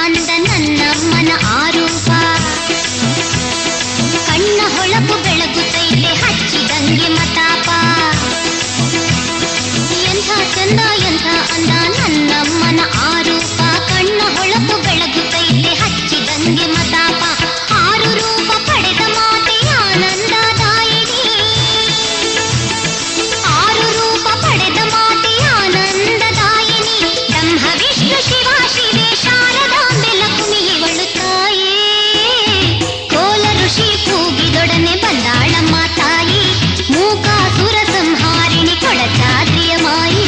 ಅಂದ ನನ್ನಮ್ಮನ ಆರೂಪ. ಕಣ್ಣ ಹೊಳಪು ಬೆಳಗುತ್ತೈತೆ ಹಚ್ಚಿದಂಗೆ ಮತಾಪ. ಎಂಥ ಚಂದ ಎಂಥ ಅಂದ ನನ್ನಮ್ಮನ ಆರೂಪ. ಕಣ್ಣ ಹೊಳಪು ಬೆಳಗುತ್ತೈತೆ ಹಚ್ಚಿದಂಗೆ ಮತಾಪ. ಆರು ರೂಪ ಪಡೆದ ಮಾತೆ ಆನಂದದಾಯಿನಿ. ಆರು ರೂಪ ಪಡೆದ ಮಾತೆ ಆನಂದದಾಯಿನಿ. ಬ್ರಹ್ಮ ವಿಷ್ಣು ಶಿವ ಶಿವೆ ಶಾರದಾಂಬೆ ಲಕ್ಷ್ಮಿ ಇವಳು ತಾಯೇ. ಕೋಲ ಋಷಿ ಕೂಗಿದೊಡನೆ ಬಂದಾಳಮ್ಮ ತಾಯಿ. ಮೂಕಾಸುರ ಸಂಹಾರಿಣಿ ಕೊಡಚಾದ್ರಿಯ ಮಾಯಿ.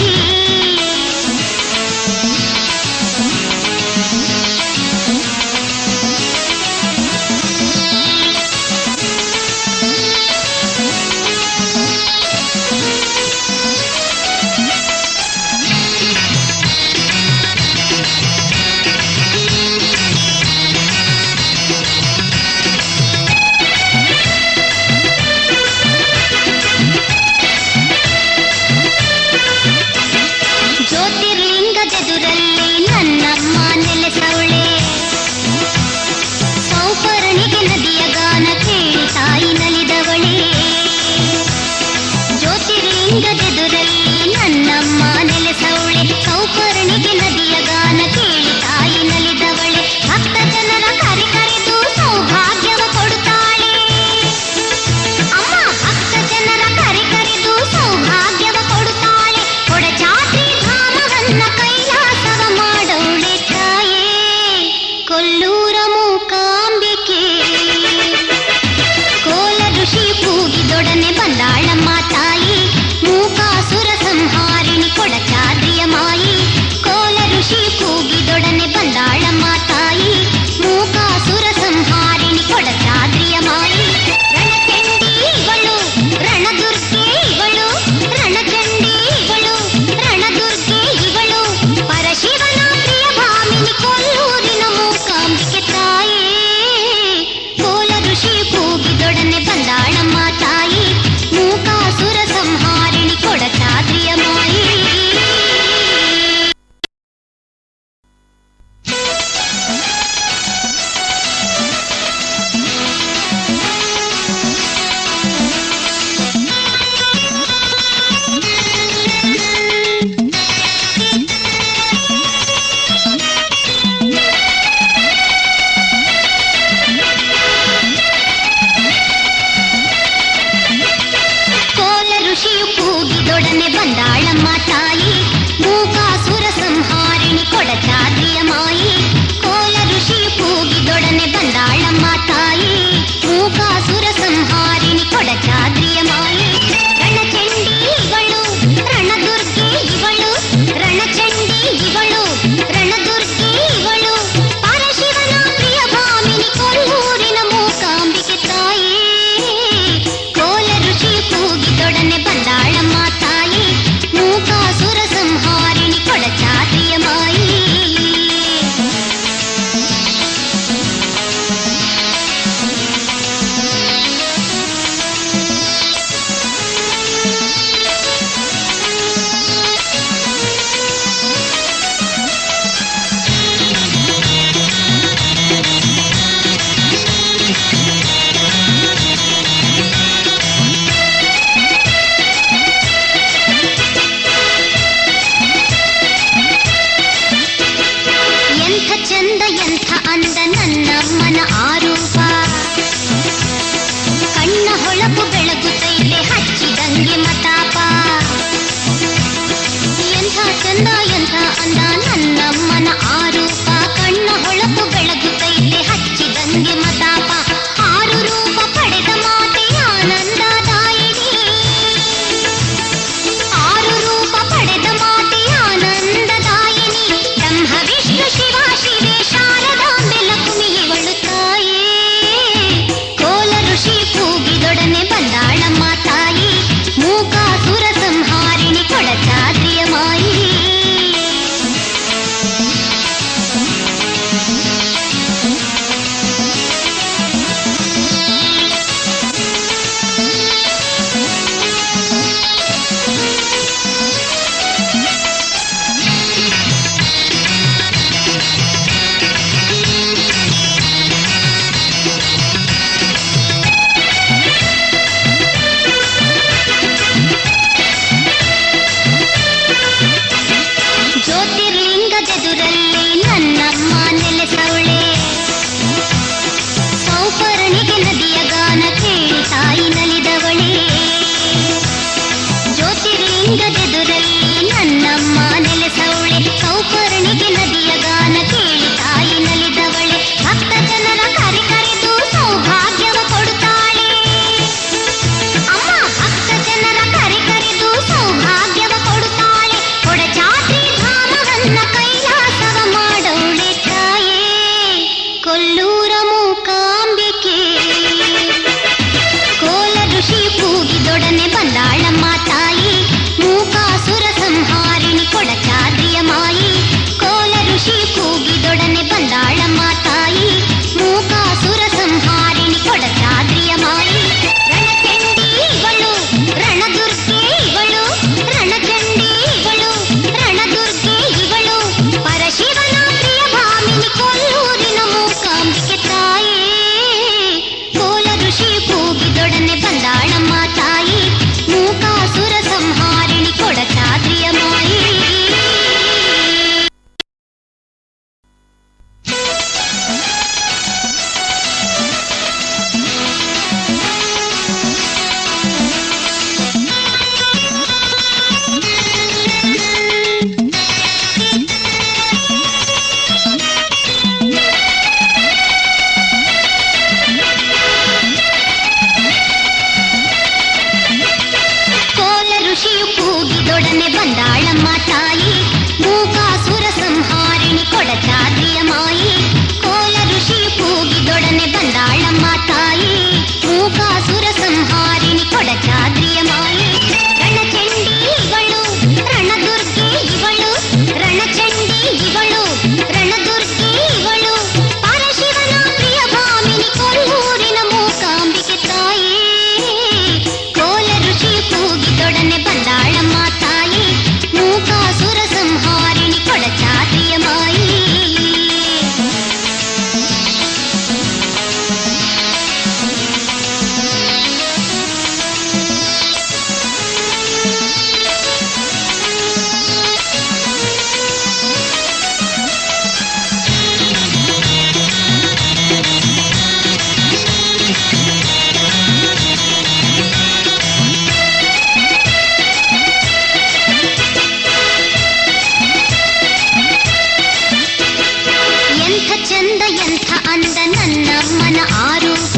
ನನ್ನಮ್ಮನ ಆರೂಪ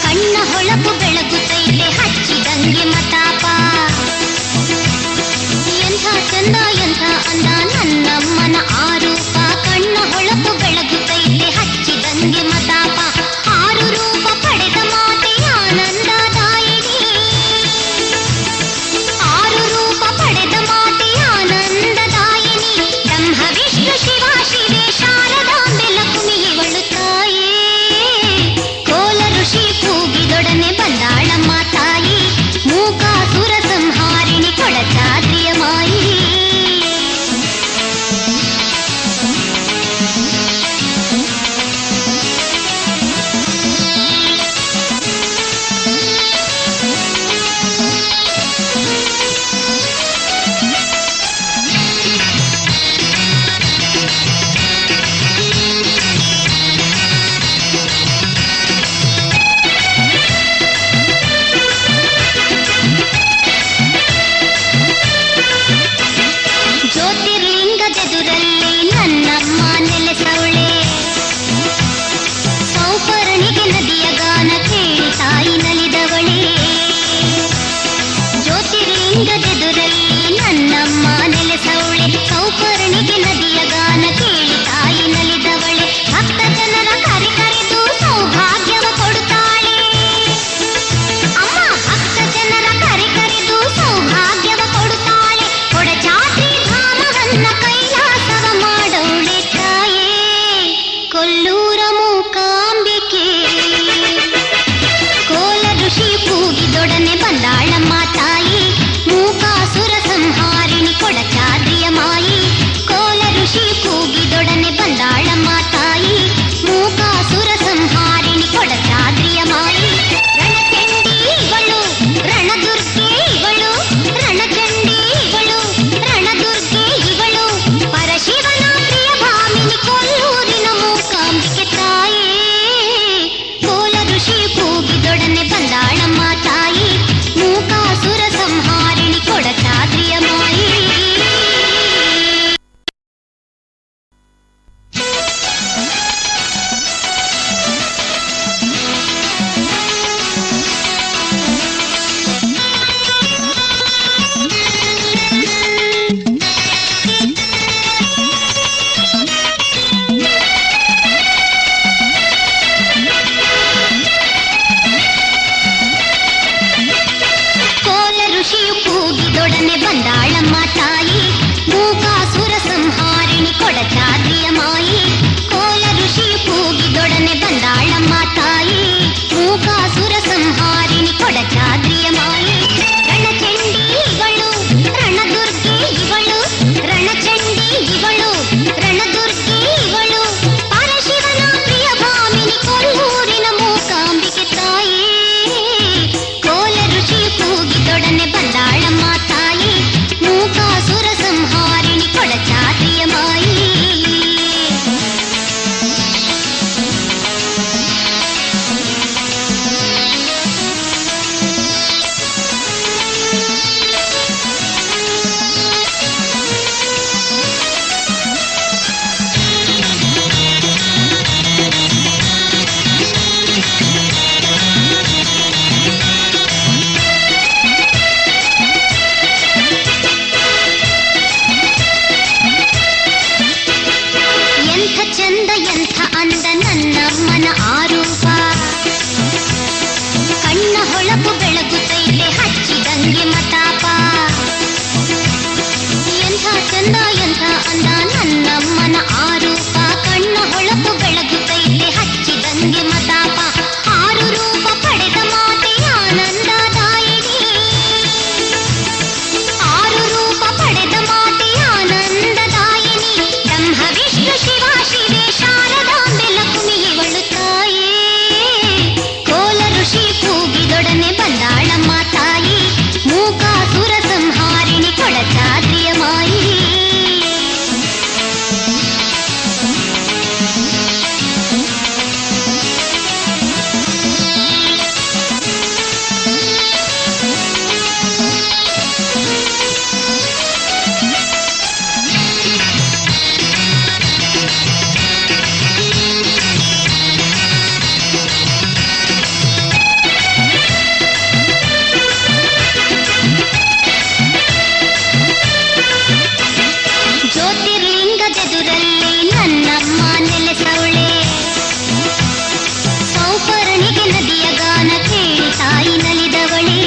ಕಣ್ಣ ಹೊಳಪು ಬೆಳಗುತ್ತೈತೆ ಹಚ್ಚಿದಂಗೆ ಮತಾಪ ಎಂಥ ಚಂದ ಎಂಥ ಅಂದ ನನ್ನಮ್ಮನ ಆರೂಪ ಕಣ್ಣ ಹೊಳಪು ಬೆಳಗುತ್ತೈತೆ ಹಚ್ಚಿದಂಗೆ ಮತಾಪ ಆರು ರೂಪ ಪಡೆದ ಮಾತೆ ಆನಂದದಾಯಿನಿ ಆರು ರೂಪ ಪಡೆದ ಮಾತೆ ಆನಂದದಾಯಿನಿ ಬ್ರಹ್ಮ ವಿಷ್ಣು ಶಿವ ಶಿವೆ ಶಾರದಾಂಬೆ ಲಕ್ಷ್ಮಿ ಇವಳು ತಾಯೇ ಕೋಲ ಋಷಿ ಕೂಗಿದೊಡನೆ ಬಂದಾಳಮ್ಮ ತಾಯಿ ಮೂಕಾಸುರ ಸಂಹಾರಿಣಿ ಕೊಡಚಾದ್ರಿಯ ಮಾಯಿ ಜ್ಯೋತಿರ್ಲಿಂಗದೆದುರಲ್ಲಿ ನನ್ನಮ್ಮ ನೆಲೆಸವಳೆ ಸೌಪರ್ಣಿಗೆ ನದಿಯ ಗಾನ ಕೇಳಿ ತಾಯಿ ನಲಿದವಳೆ ಜ್ಯೋತಿರ್ಲಿಂಗದೆದುರಲ್ಲಿ ನನ್ನಮ್ಮ ನೆಲೆಸವಳೆ ಸೌಪರ್ಣಿಗೆ ನದಿಯ ಗಾನ ಕೇಳಿ ತಾಯಿ ನಲಿದವಳೆ ಭಕ್ತ ಜನರ ಕರೆದು ಸೌಭಾಗ್ಯವ ಕೊಡುತ್ತಾಳೆ ಅಮ್ಮ ಭಕ್ತ ಜನರ ಕರೆದು ಸೌಭಾಗ್ಯವ ಕೊಡುತ್ತಾಳೆ ಕೊಡಚಾದ್ರಿ ಧಾಮವನ್ನ ಕೈಲಾಸವ ಮಾಡವಳೆ ತಾಯೇ ಕೊಲ್ಲೂರ ಮೂಕಾಂಬಿಕೆ ಕೋಲ ಋಷಿ ಕೂಗಿದೊಡನೆ ಬಂದಾಳಮ್ಮ ತಾಯಿ ಮೂಕಾಸುರ ಸಂಹಾರಿಣಿ ಕೊಡಚಾದ್ರಿಯ ಮಾಯಿ ಕೋಲ ಋಷಿ ಕೂಗಿದೊಡನೆ ಬಂದಾಳಮ್ಮ ತಾಯಿ ಮೂಕಾಸುರ ಸಂಹಾರಿಣಿ ಕೊಡಚಾದ್ರಿಯ ಮಾಯಿ ರಣಚಂಡಿ ಇವಳು ರಣದುರ್ಗೆ ಇವಳು ರಣಚಂಡಿ ಇವಳು ರಣದುರ್ಗೆ ಇವಳು ಪರಶಿವನ ಪ್ರಿಯ ಭಾಮಿನಿ ಕೊಲ್ಲೂರಿನ ಮೂಕಾಂಬಿಕೆ ತಾಯೇ ಕೋಲ ಋಷಿ ಕೂಗಿದೊಡನೆ ಬಂದಾಳಮ್ಮ ತಾಯಿ ಮೂಕಾಸುರ ಸಂಹಾರಿಣಿ ಕೊಡಚಾದ್ರಿಯ ಮಾಯಿ ಕೋಲ ಋಷಿಯು ಕೂಗಿದೊಡನೆ ಬಂದಾಳಮ್ಮ ತಾಯಿ ಮೂಕಾಸುರ ಸಂಹಾರಿಣಿ ಕೊಡಚಾದ್ರಿಯ ಮಾಯಿ ಕೋಲ ಋಷಿಯು ಕೂಗಿದೊಡನೆ ಬಂದಾಳಮ್ಮ ತಾಯಿ ಮೂಕಾಸುರ ಸಂಹಾರಿಣಿ ಕೊಡಚಾದ್ರಿಯ ಮಾಯಿ ರಣಚಂಡಿ ಇವಳು ರಣದುರ್ಗೆ ಇವಳು ರಣಚಂಡಿ ಇವಳು ರಣದುರ್ಗೆ ಇವಳು ಪರಶಿವನ ಪ್ರಿಯ ಭಾಮಿನಿ ಕೊಲ್ಲೂರಿನ ಮೂಕಾಂಬಿಕೆ ತಾಯಿ ಕೋಲ ಋಷಿ ಕೂಗಿದೊಡನೆ ಬಂದಾಳಮ್ಮ ತಾಯಿ ಮೂಕಾಸುರ ಸಂಹಾರಿಣಿ ಕೊಡಚಾದ್ರಿಯ ಮಾಯಿ ಎಂಥ ಚಂದ ಎಂಥ ಅಂದ ನನ್ನಮ್ಮನ ಆರೂಪ ಕಣ್ಣ ಹೊಳಪು ಬೆಳಗುತ್ತೈತೆ ಹಚ್ಚಿದಂಗೆ ಮತಾಪ ಎಂಥ ಚಂದ ಎಂಥ ಅಂದ ನನ್ನಮ್ಮನ ಆರೂಪ ಕಣ್ಣ ಹೊಳಪು ಬೆಳಗುತ್ತೈತೆ ಹಚ್ಚಿದಂಗೆ ಮತಾಪ ಆರು ರೂಪ ಪಡೆದ ಮಾತೆ ಆನಂದದಾಯಿನಿ ಆರು ರೂಪ ಪಡೆದ ಮಾತೆ ಆನಂದದಾಯಿನಿ ಬ್ರಹ್ಮ ವಿಷ್ಣು ಶಿವ ಶಿವೆ ಶಾರದಾಂಬೆ ಲಕ್ಷ್ಮಿ ಇವಳು ತಾಯೇ ಕೋಲ ಋಷಿ ಕೂಗಿದೊಡನೆ ಬಂದಾಳಮ್ಮ ತಾಯಿ ಮೂಕಾಸುರ ಸಂಹಾರಿಣಿ ಕೊಡಚಾದ್ರಿಯ ಮಾಯಿ ಜ್ಯೋತಿರ್ಲಿಂಗದೆದುರಲ್ಲಿ ನನ್ನಮ್ಮ ನೆಲೆಸವಳೆ. ಸೌಪರ್ಣಿಗೆ ನದಿಯ ಗಾನ ಕೇಳಿ ತಾಯಿ ನಲಿದವಳೆ.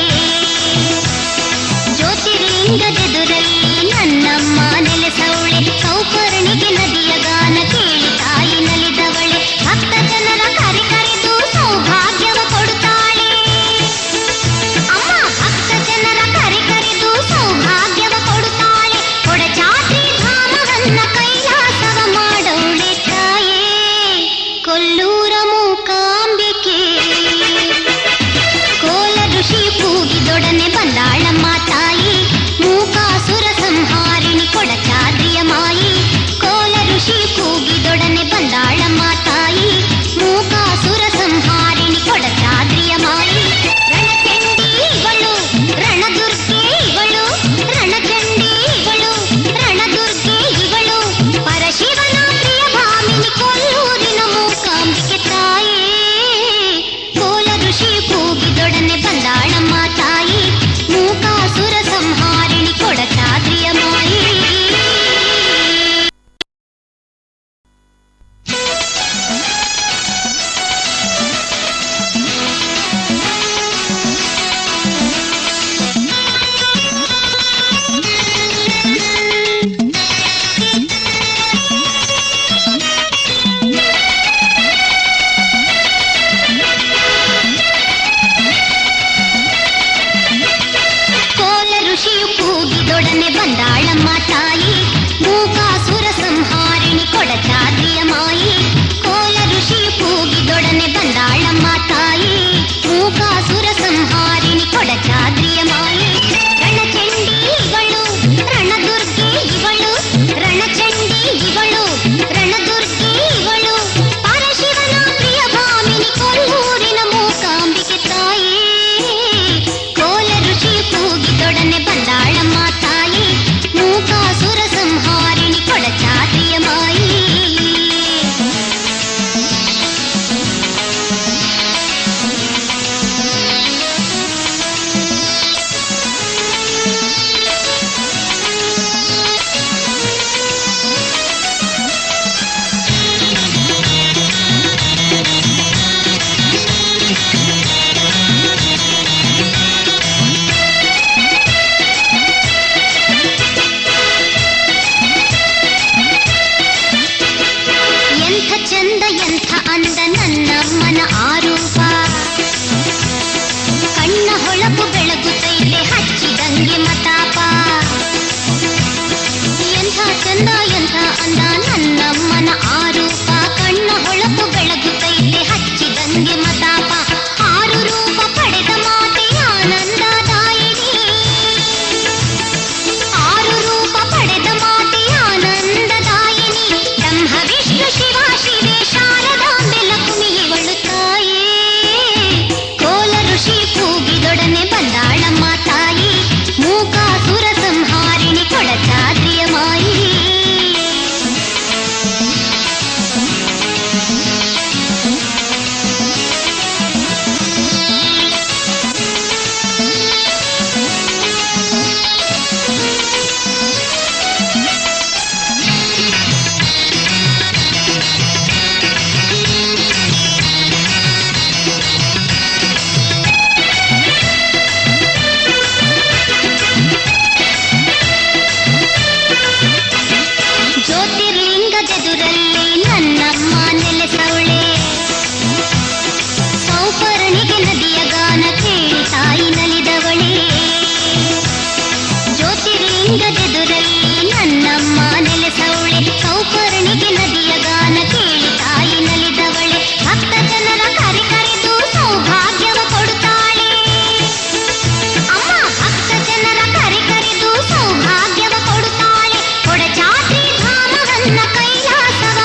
ಜ್ಯೋತಿರ್ಲಿಂಗದೆದುರಲ್ಲಿ ನನ್ನಮ್ಮ ನೆಲೆಸವಳೆ. ಸೌಪರ್ಣಿಗೆ ನದಿಯ ಗಾನ ಕೇಳಿ ತಾಯಿ ನಲಿದವಳೆ. ಭಕ್ತ ಜನರ ಕರೆ ಕರೆದು ಸೌಭಾಗ್ಯವ ಕೊಡುತ್ತಾಳೆ. ಅಮ್ಮ ಭಕ್ತ ಜನರ ಕರೆ ಕರೆದು ಸೌಭಾಗ್ಯವ ಕೊಡುತ್ತಾಳೆ. ಕೊಡಚಾದ್ರಿ ಧಾಮವನ್ನ ಕೈಲಾಸವ ಮಾಡವಳೆ ತಾಯೇ ಕೊಲ್ಲೂರ ಮೂಕಾಂಬಿಕೆ. ಕೋಲ ಋಷಿ ಕೂಗಿದೊಡನೆ ಬಂದಾಳಮ್ಮ ತಾಯಿ ಮೂಕಾಸುರ ಸಂಹಾರಿಣಿ ಕೊಡಚಾದ್ರಿಯ ಮಾಯಿ. ಕೋಲ ಋಷಿ ಕೂಗಿದೊಡನೆ ಬಂದಾಳಮ್ಮ ತಾಯಿ ಮೂಕಾಸುರ ಸಂಹಾರಿಣಿ ಕೊಡಚಾದ್ರಿಯ ಮಾಯಿ. ರಣಚಂಡಿ ಇವಳು ರಣದುರ್ಗೆ ಇವಳು ರಣಚಂಡಿ ಇವಳು ರಣದುರ್ಗೆ ಇವಳು ಪರಶಿವನ ಪ್ರಿಯ ಭಾಮಿನಿ ಕೊಲ್ಲೂರಿನ ಮೂಕಾಂಬಿಕೆ ತಾಯೇ. ಕೋಲ ಋಷಿ ಕೂಗಿದೊಡನೆ ಬಂದಾಳಮ್ಮ ತಾಯಿ ಮೂಕಾಸುರ ಸಂಹಾರಿಣಿ ಕೊಡಚಾದ್ರಿಯ ಮಾಯಿ. ಕೋಲ ಋಷಿಯು ಕೂಗಿದೊಡನೆ ಬಂದಾಳಮ್ಮ ತಾಯಿ ಮೂಕಾಸುರ ಸಂಹಾರಿಣಿ ಕೊಡಚಾದ್ರಿಯ ಮಾಯಿ. ಕೋಲ ಋಷಿಯು ಕೂಗಿದೊಡನೆ ಬಂದಾಳಮ್ಮ ತಾಯಿ ಮೂಕಾಸುರ ಸಂಹಾರಿಣಿ ಕೊಡಚಾದ್ರಿಯ ಮಾಯಿ. ರಣಚಂಡಿ ಇವಳು ರಣದುರ್ಗೆ ಇವಳು ರಣಚಂಡಿ ಇವಳು ರಣದುರ್ಗೆ ಇವಳು ಪರಶಿವನ ಪ್ರಿಯ ಭಾಮಿನಿ ಕೊಲ್ಲೂರಿನ ಮೂಕಾಂಬಿಕೆ ತಾಯೇ. ಕೋಲ ಋಷಿ ಕೂಗಿದೊಡನೆ ಬಂದಾಳಮ್ಮ ತಾಯಿ ಮೂಕಾಸುರ ಸಂಹಾರಿಣಿ ಕೊಡಚಾದ್ರಿಯ ಮಾಯಿ. ಎಂಥ ಚಂದ ಎಂಥ ಅಂದ ನನ್ನಮ್ಮನ ಆರೂಪ. ಕಣ್ಣ ಹೊಳಪು ಬೆಳಗುತ್ತೈತೆ ಹಚ್ಚಿದಂಗೆ ಮತಾಪ. ಎಂಥ ಚಂದ ಎಂಥ ಅಂದ ನನ್ನಮ್ಮನ ಆರೂಪ. ಕಣ್ಣ ಹೊಳಪು ಬೆಳಗುತ್ತೈತೆ ಹಚ್ಚಿದಂಗೆ ಮತಾಪ. ಆರು ರೂಪ ಪಡೆದ ಮಾತೆ ಆನಂದದಾಯಿನಿ. ಆರು ರೂಪ ಪಡೆದ ಮಾತೆ ಆನಂದದಾಯಿನಿ. ಬ್ರಹ್ಮ ವಿಷ್ಣು ಶಿವ ಶಿವೆ ಶಾರದಾಂಬೆ ಲಕ್ಷ್ಮಿ ಇವಳು ತಾಯೇ. ಕೋಲ ಋಷಿ ಕೂಗಿದೊಡನೆ ಬಂದಾಳಮ್ಮ ತಾಯಿ ಮೂಕಾಸುರ ಸಂಹಾರಿಣಿ ಕೊಡಚಾದ್ರಿಯ ಮಾಯಿ. ಜ್ಯೋತಿರ್ಲಿಂಗದೆದುರಲ್ಲಿ ನನ್ನಮ್ಮ ನೆಲೆಸವಳೆ. ಸೌಪರ್ಣಿಗೆ ನದಿಯ ಗಾನ ಕೇಳಿ ತಾಯಿ ನಲಿದವಳೆ. ಜ್ಯೋತಿರ್ಲಿಂಗದೆದುರಲ್ಲಿ ನನ್ನಮ್ಮ ನೆಲೆಸವಳೆ. ಸೌಪರ್ಣಿಗೆ ನದಿಯ ಗಾನ ಕೇಳಿ ತಾಯಿ ನಲಿದವಳೆ. ಭಕ್ತ ಜನರ ಕರೆ ಕರೆದು ಸೌಭಾಗ್ಯವ ಕೊಡುತ್ತಾಳೆ. ಅಮ್ಮ ಭಕ್ತ ಜನರ ಕರೆ ಕರೆದು ಸೌಭಾಗ್ಯವ ಕೊಡುತ್ತಾಳೆ. ಕೊಡಚಾದ್ರಿ ಧಾಮವನ್ನ ಕೈಲಾಸವ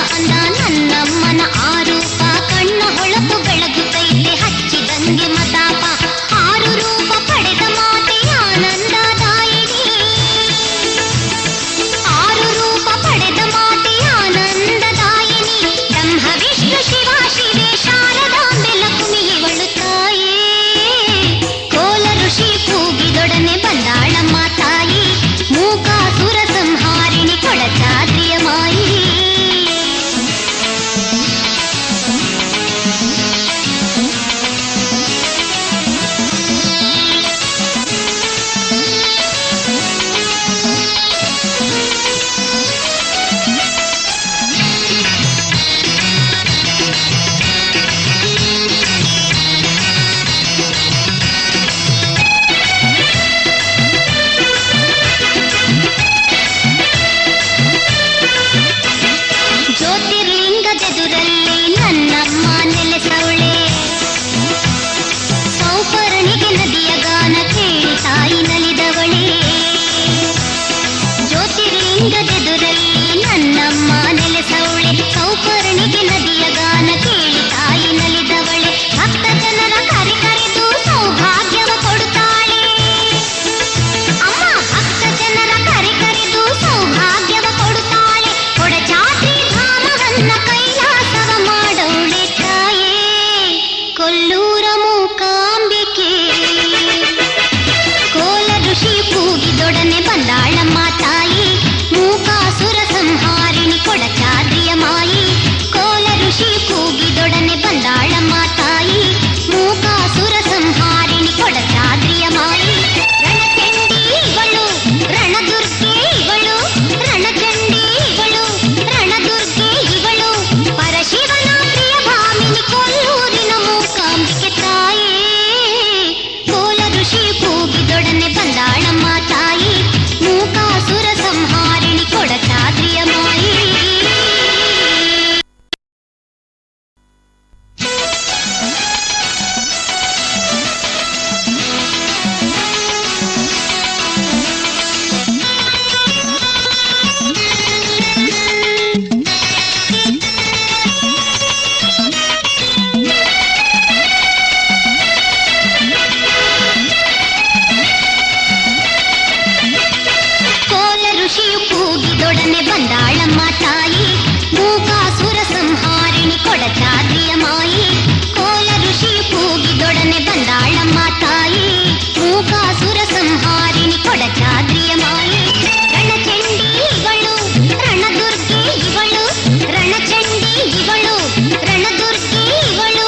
ಅಂದ ನನ್ನಮ್ಮನ ಆರೂಪ ಕಣ್ಣ ಹೊಳಪು ಬೆಳಗುತ್ತೈತೆ ಹಚ್ಚಿದಂಗೆ ಮತಾಪ ಆರು ರೂಪ ಪಡೆದ ಮಾತೆ ಆನಂದದಾಯಿನಿ ಆರು ರೂಪ ಪಡೆದ ಮಾತೆ ಆನಂದದಾಯಿನಿ ಬ್ರಹ್ಮ ವಿಷ್ಣು ಶಿವ ಶಿವೆ ಶಾರದಾಂಬೆ ಲಕ್ಷ್ಮಿ ಇವಳು ತಾಯೇ ಕೋಲ ಋಷಿ ಕೂಗಿದೊಡನೆ ಬಂದಾಳಮ್ಮ ತಾಯಿ ಮೂಕಾಸುರ ಸಂಹಾರಿಣಿ ಕೊಡಚಾದ್ರಿಯ ಮಾಯಿ ಜ್ಯೋತಿರ್ಲಿಂಗದೆದುರಲ್ಲಿ ನನ್ನಮ್ಮ ನೆಲೆಸವಳೆ ಸೌಪರ್ಣಿಗೆ ನದಿಯ ಗಾನ ಕೇಳಿ ತಾಯಿ ನಲಿದವಳೆ ಜ್ಯೋತಿರ್ಲಿಂಗದೆದುರಲ್ಲಿ ನನ್ನಮ್ಮ ನೆಲೆಸವಳೆ ಸೌಪರ್ಣಿಗೆ ನದಿಯ ಗಾನ ಕೇಳಿ ತಾಯಿ ನಲಿದವಳೆ ಭಕ್ತ ಜನರ ಕರೆದು ಸೌಭಾಗ್ಯವ ಕೊಡುತ್ತಾಳೆ ಅಮ್ಮ ಭಕ್ತ ಜನರ ಕರೆದು ಸೌಭಾಗ್ಯವ ಕೊಡುತ್ತಾಳೆ ಕೊಡಚಾದ್ರಿ ಧಾಮವನ್ನ ಕೈಲಾಸವ ಮಾಡವಳೆ ತಾಯೇ ಕೊಲ್ಲೂರ ಮೂಕಾಂಬಿಕೆ ಕೋಲ ಋಷಿ ಕೂಗಿದೊಡನೆ ಬಂದಾಳಮ್ಮ ತಾಯಿ ಮೂಕಾಸುರ ಸಂಹಾರಿಣಿ ಕೊಡಚಾದ್ರಿಯ ಮಾಯಿ ಕೋಲ ಋಷಿ ಕೂಗಿದೊಡನೆ ಬಂದಾಳಮ್ಮ ತಾಯಿ ಮೂಕಾಸುರ ಸಂಹಾರಿಣಿ ಕೊಡಚಾದ್ರಿಯ ಮಾಯಿ ರಣಚಂಡಿ ಇವಳು ರಣದುರ್ಗೆ ಇವಳು ರಣಚಂಡಿ ಇವಳು ರಣದುರ್ಗೆ ಇವಳು ಪರಶಿವನ ಪ್ರಿಯ ಭಾಮಿನಿ ಕೊಲ್ಲೂರಿನ ಮೂಕಾಂಬಿಕೆ ತಾಯೇ ಕೋಲ ಋಷಿ ಕೂಗಿದೊಡನೆ ಬಂದಾಳಮ್ಮ ತಾಯಿ ಮೂಕಾಸುರ ಸಂಹಾರಿಣಿ ಕೊಡಚಾದ್ರಿಯ ಮಾಯಿ ಕೋಲ ಋಷಿಯು ಕೂಗಿದೊಡನೆ ಬಂದಾಳಮ್ಮ ತಾಯಿ ಮೂಕಾಸುರ ಸಂಹಾರಿಣಿ ಕೊಡಚಾದ್ರಿಯ ಮಾಯಿ ಕೋಲ ಋಷಿಯು ಕೂಗಿದೊಡನೆ ಬಂದಾಳಮ್ಮ ತಾಯಿ ಮೂಕಾಸುರ ಸಂಹಾರಿಣಿ ಕೊಡಚಾದ್ರಿಯ ಮಾಯಿ ರಣಚಂಡಿ ಇವಳು ರಣದುರ್ಗೆ ಇವಳು ರಣಚಂಡಿ ಇವಳು ರಣದುರ್ಗೆ ಇವಳು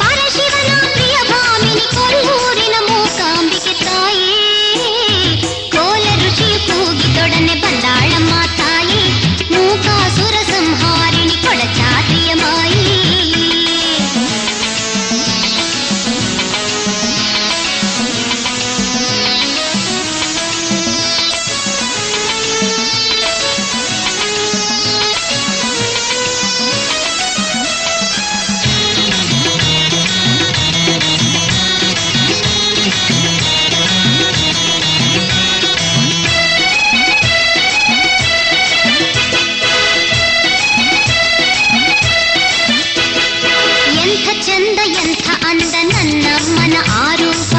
ಪರಶಿವನ ಪ್ರಿಯ ಭಾಮಿನಿ ಕೊಲ್ಲೂರಿನ ಮೂಕಾಂಬಿಕೆ ತಾಯಿ ಕೋಲ ಋಷಿ ಕೂಗಿದೊಡನೆ ಬಂದಾಳಮ್ಮ ತಾಯಿ ಮೂಕಾಸುರ ಸಂಹಾರಿಣಿ ಕೊಡಚಾದ್ರಿಯ ಮಾಯಿ ಎಂಥ ಚಂದ ಎಂಥ ಅಂದ ನನ್ನಮ್ಮನ ಆರೂಪ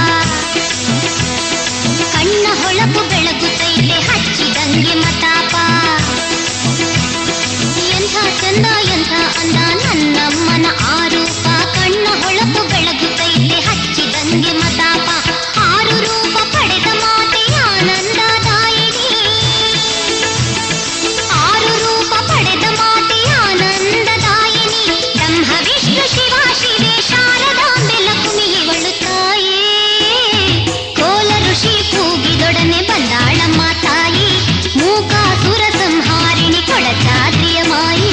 ಕಣ್ಣ ಹೊಳಪು ಬೆಳಗುತ್ತೈತೆ ಹಚ್ಚಿದಂಗೆ ಮತಾಪ ಎಂಥ ಚಂದ ಎಂಥ ಅಂದ ನನ್ನಮ್ಮನ ಆರೂಪ ಕಣ್ಣ ಹೊಳಪು ಬೆಳಗುತ್ತೈತೆ ಹಚ್ಚಿದಂಗೆ ಮತಾಪ ಆರು ರೂಪ ಪಡೆದ ಮಾತೆ ಆನಂದದಾಯಿನಿ ಆರು ರೂಪ ಪಡೆದ ಮಾತೆ ಆನಂದದಾಯಿನಿ ಬ್ರಹ್ಮ ವಿಷ್ಣು ಶಿವ ಶಿವೆ ಶಾರದಾಂಬೆ ಲಕ್ಷ್ಮಿ ಇವಳು ತಾಯೇ ಕೋಲ ಋಷಿ ಕೂಗಿದೊಡನೆ ಬಂದಾಳಮ್ಮ ತಾಯಿ ಮೂಕಾಸುರ ಸಂಹಾರಿಣಿ ಕೊಡಚಾದ್ರಿಯ ಮಾಯಿ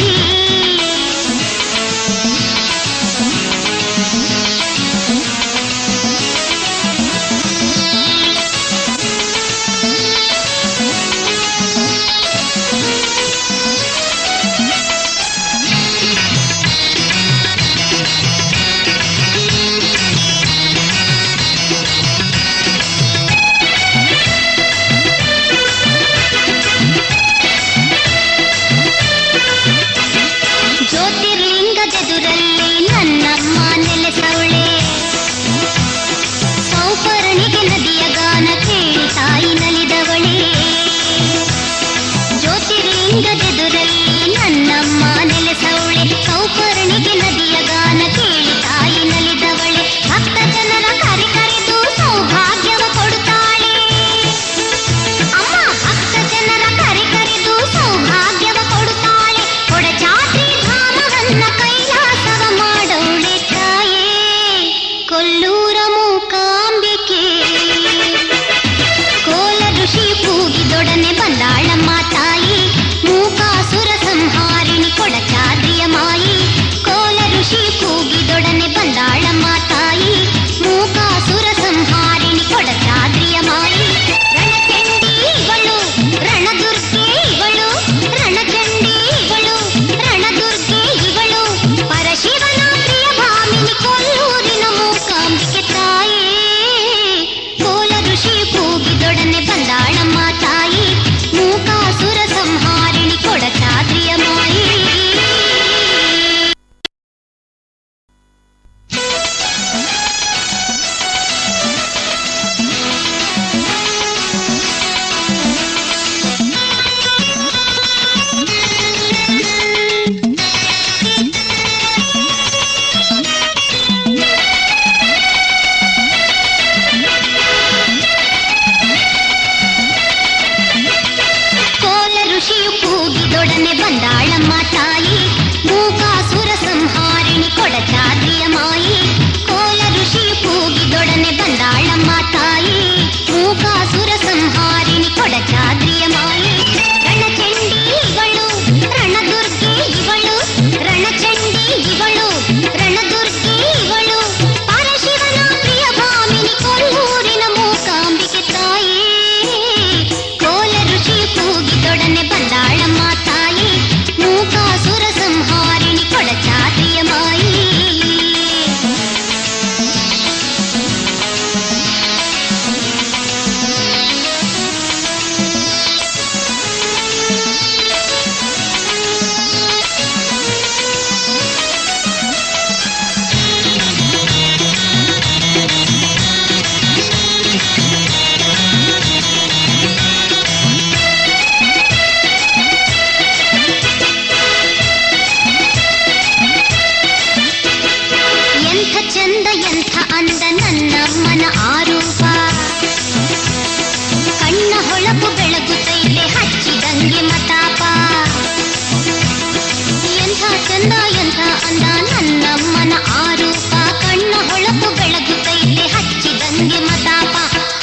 ಚಂದ ಎಂಥ ಅಂದ ನನ್ನಮ್ಮನ ಆರೂಪ ಕಣ್ಣ ಹೊಳಪು ಬೆಳಗುತ್ತೈತೆ ಹಚ್ಚಿದಂಗೆ ಮತಾಪ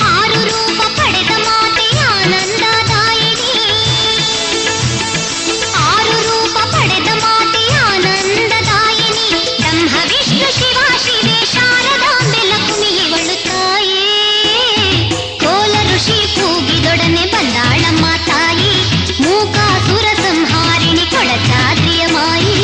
ಆರು ರೂಪ ಪಡೆದ ಮಾತೆ ಆನಂದದಾಯಿನಿ ಆರು ರೂಪ ಪಡೆದ ಮಾತೆ ಆನಂದದಾಯಿನಿ ಬ್ರಹ್ಮ ವಿಷ್ಣು ಶಿವ ಶಿವೆ ಶಾರದಾಂಬೆ ಲಕ್ಷ್ಮಿ ಇವಳು ತಾಯೇ ಕೋಲ ಋಷಿ ಕೂಗಿದೊಡನೆ ಬಂದಾಳಮ್ಮ ತಾಯಿ ಮೂಕಾಸುರ ಸಂಹಾರಿಣಿ ಕೊಡಚಾದ್ರಿಯ ಮಾಯಿ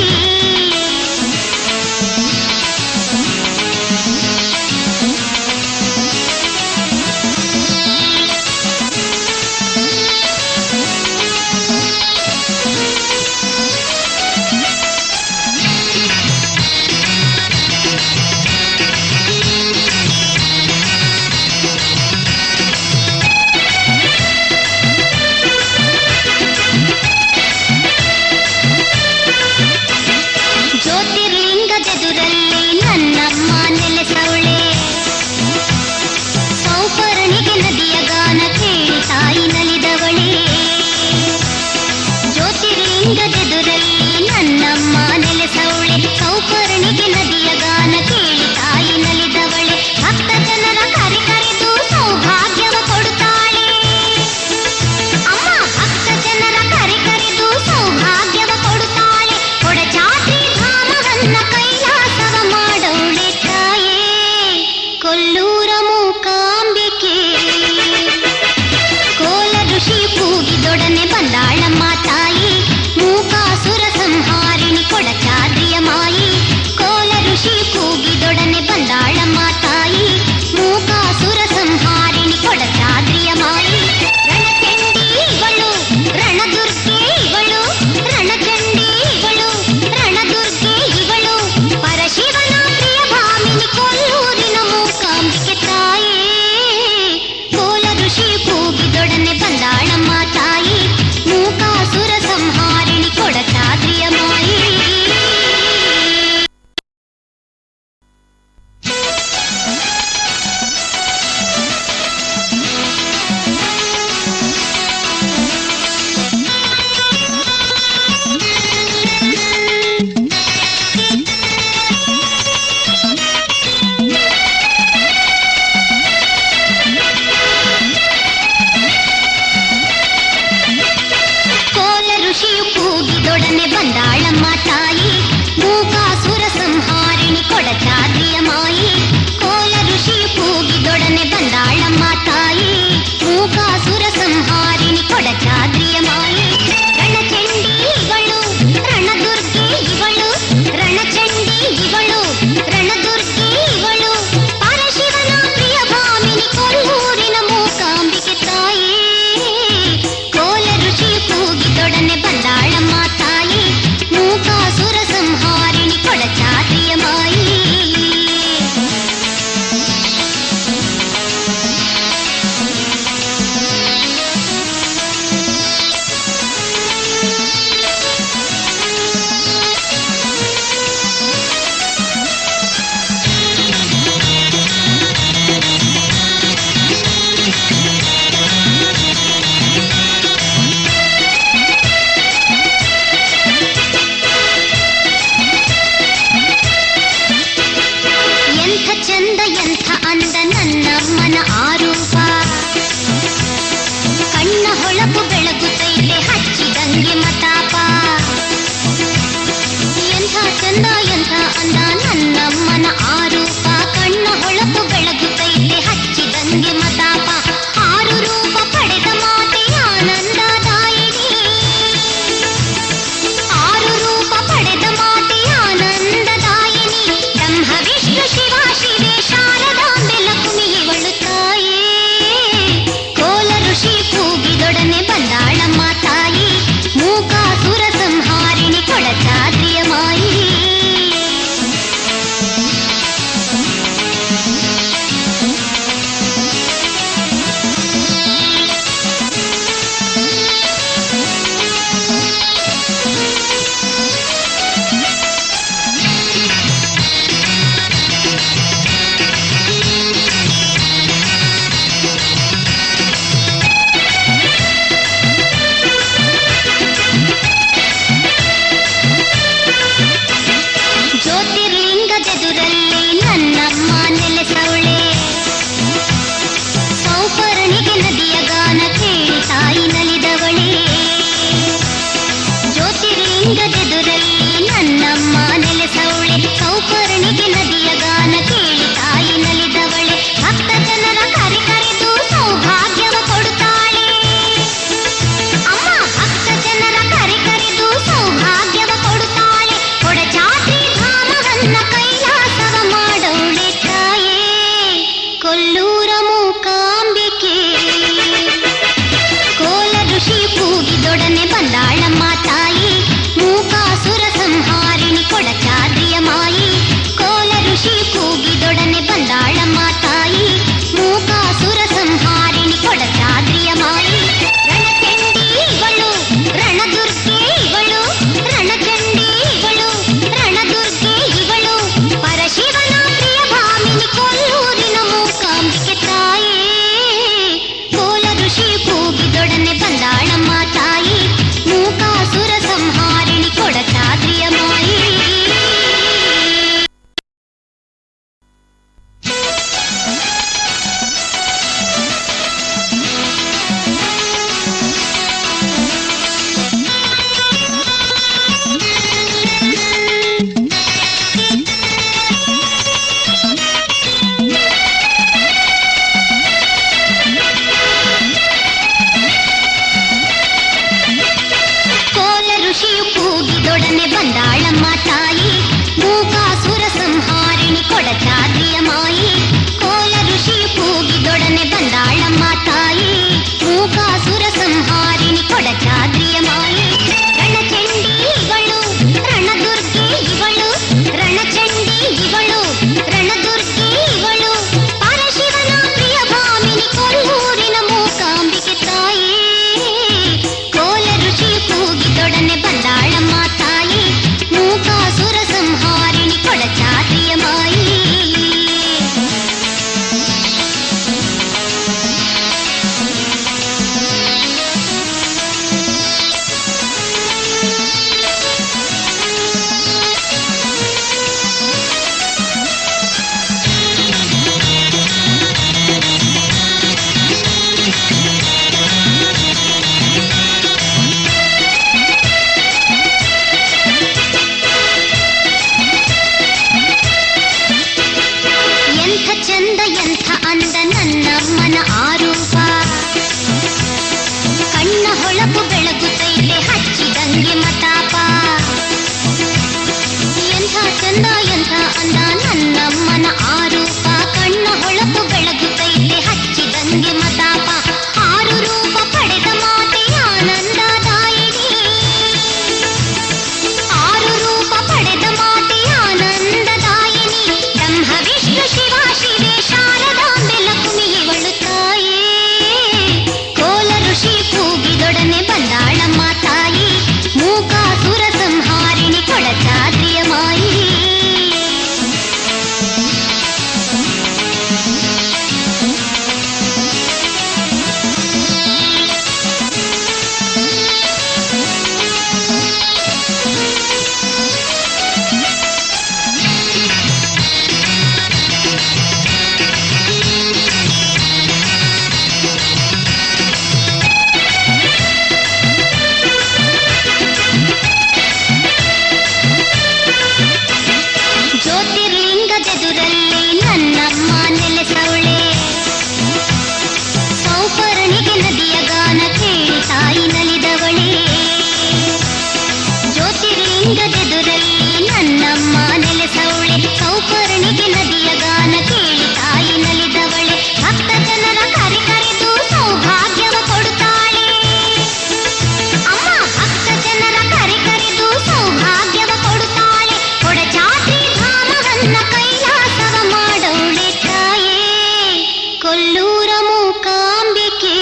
ಜ್ಯೋತಿರ್ಲಿಂಗದೆದುರಲ್ಲಿ ನನ್ನಮ್ಮ ನೆಲೆಸವಳೆ ಸೌಪರ್ಣಿಗೆ ನದಿಯ ಗಾನ ಕೇಳಿ ತಾಯಿ ನಲಿದವಳೆ ಜ್ಯೋತಿರ್ಲಿಂಗದೆದುರಲ್ಲಿ ನನ್ನಮ್ಮ ನೆಲೆಸವಳೆ ಸೌಪರ್ಣಿಗೆ ನದಿಯ ಗಾನ ಕೇಳಿ ತಾಯಿ ನಲಿದವಳೆ ಭಕ್ತ ಜನರ ಕರೆದು ಸೌಭಾಗ್ಯವ ಕೊಡುತ್ತಾಳೆ ಅಮ್ಮ ಭಕ್ತ ಜನರ ಕರೆದು ಸೌಭಾಗ್ಯವ ಕೊಡುತ್ತಾಳೆ ಕೊಡಚಾದ್ರಿ ಧಾಮವನ್ನ ಕೈಲಾಸವ ಮಾಡವಳೆ ತಾಯೇ ಕೊಲ್ಲೂರ ಮೂಕಾಂಬಿಕೆ ಕೋಲ ಋಷಿ ಕೂಗಿದೊಡನೆ ಬಂದಾಳಮ್ಮ ತಾಯಿ ಮೂಕಾಸುರ ಸಂಹಾರಿಣಿ ಕೊಡಚಾದ್ರಿಯ ಮಾಯಿ ಕೋಲ ಋಷಿ ಕೂಗಿದೊಡನೆ ಬಂದಾಳಮ್ಮ ತಾಯಿ ಮೂಕಾಸುರ ಸಂಹಾರಿಣಿ ಕೊಡಚಾದ್ರಿಯ ಮಾಯಿ ರಣಚಂಡಿ ಇವಳು ರಣದುರ್ಗೆ ಇವಳು ರಣಚಂಡಿ ಇವಳು ರಣದುರ್ಗೆ ಇವಳು ಪರಶಿವನ ಪ್ರಿಯ ಭಾಮಿನಿ ಕೊಲ್ಲೂರಿನ ಮೂಕಾಂಬಿಕೆ ತಾಯೇ ಕೋಲ ಋಷಿ ಕೂಗಿದೊಡನೆ ಬಂದಾಳಮ್ಮ ತಾಯಿ ಮೂಕಾಸುರ ಸಂಹಾರಿಣಿ ಕೊಡಚಾದ್ರಿಯ ಮಾಯಿ ಕೋಲ ಋಷಿಯು ಕೂಗಿದೊಡನೆ ಬಂದಾಳಮ್ಮ ತಾಯಿ ಮೂಕಾಸುರ ಸಂಹಾರಿಣಿ ಕೊಡಚಾದ್ರಿಯ ಮಾಯಿ ಕೋಲ ಋಷಿಯು ಕೂಗಿದೊಡನೆ ಬಂದಾಳಮ್ಮ ತಾಯಿ ಮೂಕಾಸುರ ಸಂಹಾರಿಣಿ ಕೊಡಚಾದ್ರಿಯ ಮಾಯಿ ರಣಚಂಡಿ ಇವಳು ರಣದುರ್ಗೆ ಇವಳು ರಣಚಂಡಿ ಇವಳು ರಣದುರ್ಗೆ ಇವಳು ಪರಶಿವನ ಪ್ರಿಯ ಭಾಮಿನಿ ಕೊಲ್ಲೂರಿನ ಮೂಕಾಂಬಿಕೆ ತಾಯಿ ಕೋಲ ಋಷಿ ಕೂಗಿದೊಡನೆ ಬಂದಾಳಮ್ಮ ತಾಯಿ ಮೂಕಾಸುರ ಸಂಹಾರಿಣಿ ಕೊಡಚಾದ್ರಿಯ ಮಾಯಿ ಎಂಥ ಚಂದ ಎಂಥ ಅಂದ ನನ್ನಮ್ಮನ ಆರೂಪ ಕಣ್ಣ ಹೊಳಪು ಬೆಳಗುತ್ತೈತೆ ಹಚ್ಚಿದಂಗೆ ಮತಾಪ ಎಂಥ ಚಂದ ಎಂಥ ಅಂದ ನನ್ನಮ್ಮನ ಆರೂಪ ಕಣ್ಣ ಹೊಳಪು ಬೆಳಗುತ್ತೈತೆ ಹಚ್ಚಿದಂಗೆ ಮತಾಪ ಆರು ರೂಪ ಪಡೆದ ಮಾತೆ ಆನಂದದಾಯಿನಿ ಆರು ರೂಪ ಪಡೆದ ಮಾತೆ ಆನಂದದಾಯಿನಿ ಬ್ರಹ್ಮ ವಿಷ್ಣು ಶಿವ ಶಿವೆ ಶಾರದಾಂಬೆ ಲಕ್ಷ್ಮಿ ಇವಳು ತಾಯೇ ಕೋಲ ಋಷಿ ಕೂಗಿದೊಡನೆ ಬಂದಾಳಮ್ಮ ತಾಯಿ ಮೂಕಾಸುರ ಸಂಹಾರಿಣಿ ಕೊಡಚಾದ್ರಿಯ ಮಾಯಿ ಬಂದಾಳಮ್ಮ ತಾಯಿ ಮೂಕಾಸುರ ಸಂಹಾರಿಣಿ ಕೊಡಚಾದ್ರಿಯ ಮಾಯಿ ಕೋಲ ಋಷಿ ಕೂಗಿದೊಡನೆ ಬಂದಾಳಮ್ಮ ತಾಯಿ ಮೂಕಾಸುರ ಸಂಹಾರಿಣಿ ಕೊಡಚಾದ್ರಿಯ ಮಾಯಿ ರಣಚಂಡಿ ಇವಳು ರಣದುರ್ಗೆ ಇವಳು ರಣಚಂಡಿ ಇವಳು ರಣದುರ್ಗೆ ಇವಳು ಪರಶಿವನ ಪ್ರಿಯ ಭಾಮಿನಿ ಕೊಲ್ಲೂರಿನ ಮೂಕಾಂಬಿಕೆ ತಾಯಿ ಕೋಲ ಋಷಿ ಕೂಗಿದೊಡನೆ ಬಂದಾಳಮ್ಮ ತಾಯಿ ಮೂಕಾಸುರ ಸಂಹಾರಿಣಿ ಕೊಡಚಾದ್ರಿಯ ಮಾಯಿ ಎಂಥ ಚಂದ ಎಂಥ ಅಂದ ನನ್ನಮ್ಮನ ಆರೂಪ ಕಣ್ಣ ಹೊಳಪು ಬೆಳಗುತ್ತೈತೆ ಹಚ್ಚಿದಂಗೆ ಮತಾಪ ಎಂಥ ಚಂದ ಎಂಥ ಅಂದ ನನ್ನಮ್ಮನ ಆರೂಪ ಕಣ್ಣ ಹೊಳಪು ಬೆಳಗುತ್ತೈತೆ ಹಚ್ಚಿದಂಗೆ ಮತಾಪ ಆರು ರೂಪ ಪಡೆದ ಮಾತೆ ಆನಂದದಾಯಿನಿ ಆರು ರೂಪ ಪಡೆದ ಮಾತೆ ಆನಂದದಾಯಿನಿ ಬ್ರಹ್ಮ ವಿಷ್ಣು ಶಿವ ಶಿವೆ ಶಾರದಾಂಬೆ ಲಕ್ಷ್ಮಿ ಇವಳು ತಾಯಿ ಕೋಲ ಋಷಿ ಕೂಗಿದೊಡನೆ ಬಂದಾಳಮ್ಮ ತಾಯಿ ಮೂಕಾಸುರ ಸಂಹಾರಿಣಿ ಕೊಡಚಾದ್ರಿಯ ಮಾಯಿ ಜ್ಯೋತಿರ್ಲಿಂಗದೆದುರಲ್ಲಿ ನನ್ನಮ್ಮ ನೆಲೆಸವಳೆ ಸೌಪರ್ಣಿಗೆ ನದಿಯ ಗಾನ ಕೇಳಿ ತಾಯಿ ನಲಿದವಳೆ ಜ್ಯೋತಿರ್ಲಿಂಗದೆದುರಲ್ಲಿ ನನ್ನಮ್ಮ ನೆಲೆಸವಳೆ ಸೌಪರ್ಣಿಗೆ ನದಿಯ ಗಾನ ಕೇಳಿ ತಾಯಿ ನಲಿದವಳೆ ಭಕ್ತ ಜನರ ಕರೆದು ಸೌಭಾಗ್ಯವ ಕೊಡುತ್ತಾಳೆ ಅಮ್ಮ ಭಕ್ತ ಜನರ ಕರೆದು ಸೌಭಾಗ್ಯವ ಕೊಡುತ್ತಾಳೆ ಕೊಡಚಾದ್ರಿ ಧಾಮವನ್ನ ಕೈಲಾಸವ ಮಾಡವಳೆ ತಾಯೇ ಕೊಲ್ಲೂರ ಮೂಕಾಂಬಿಕೆ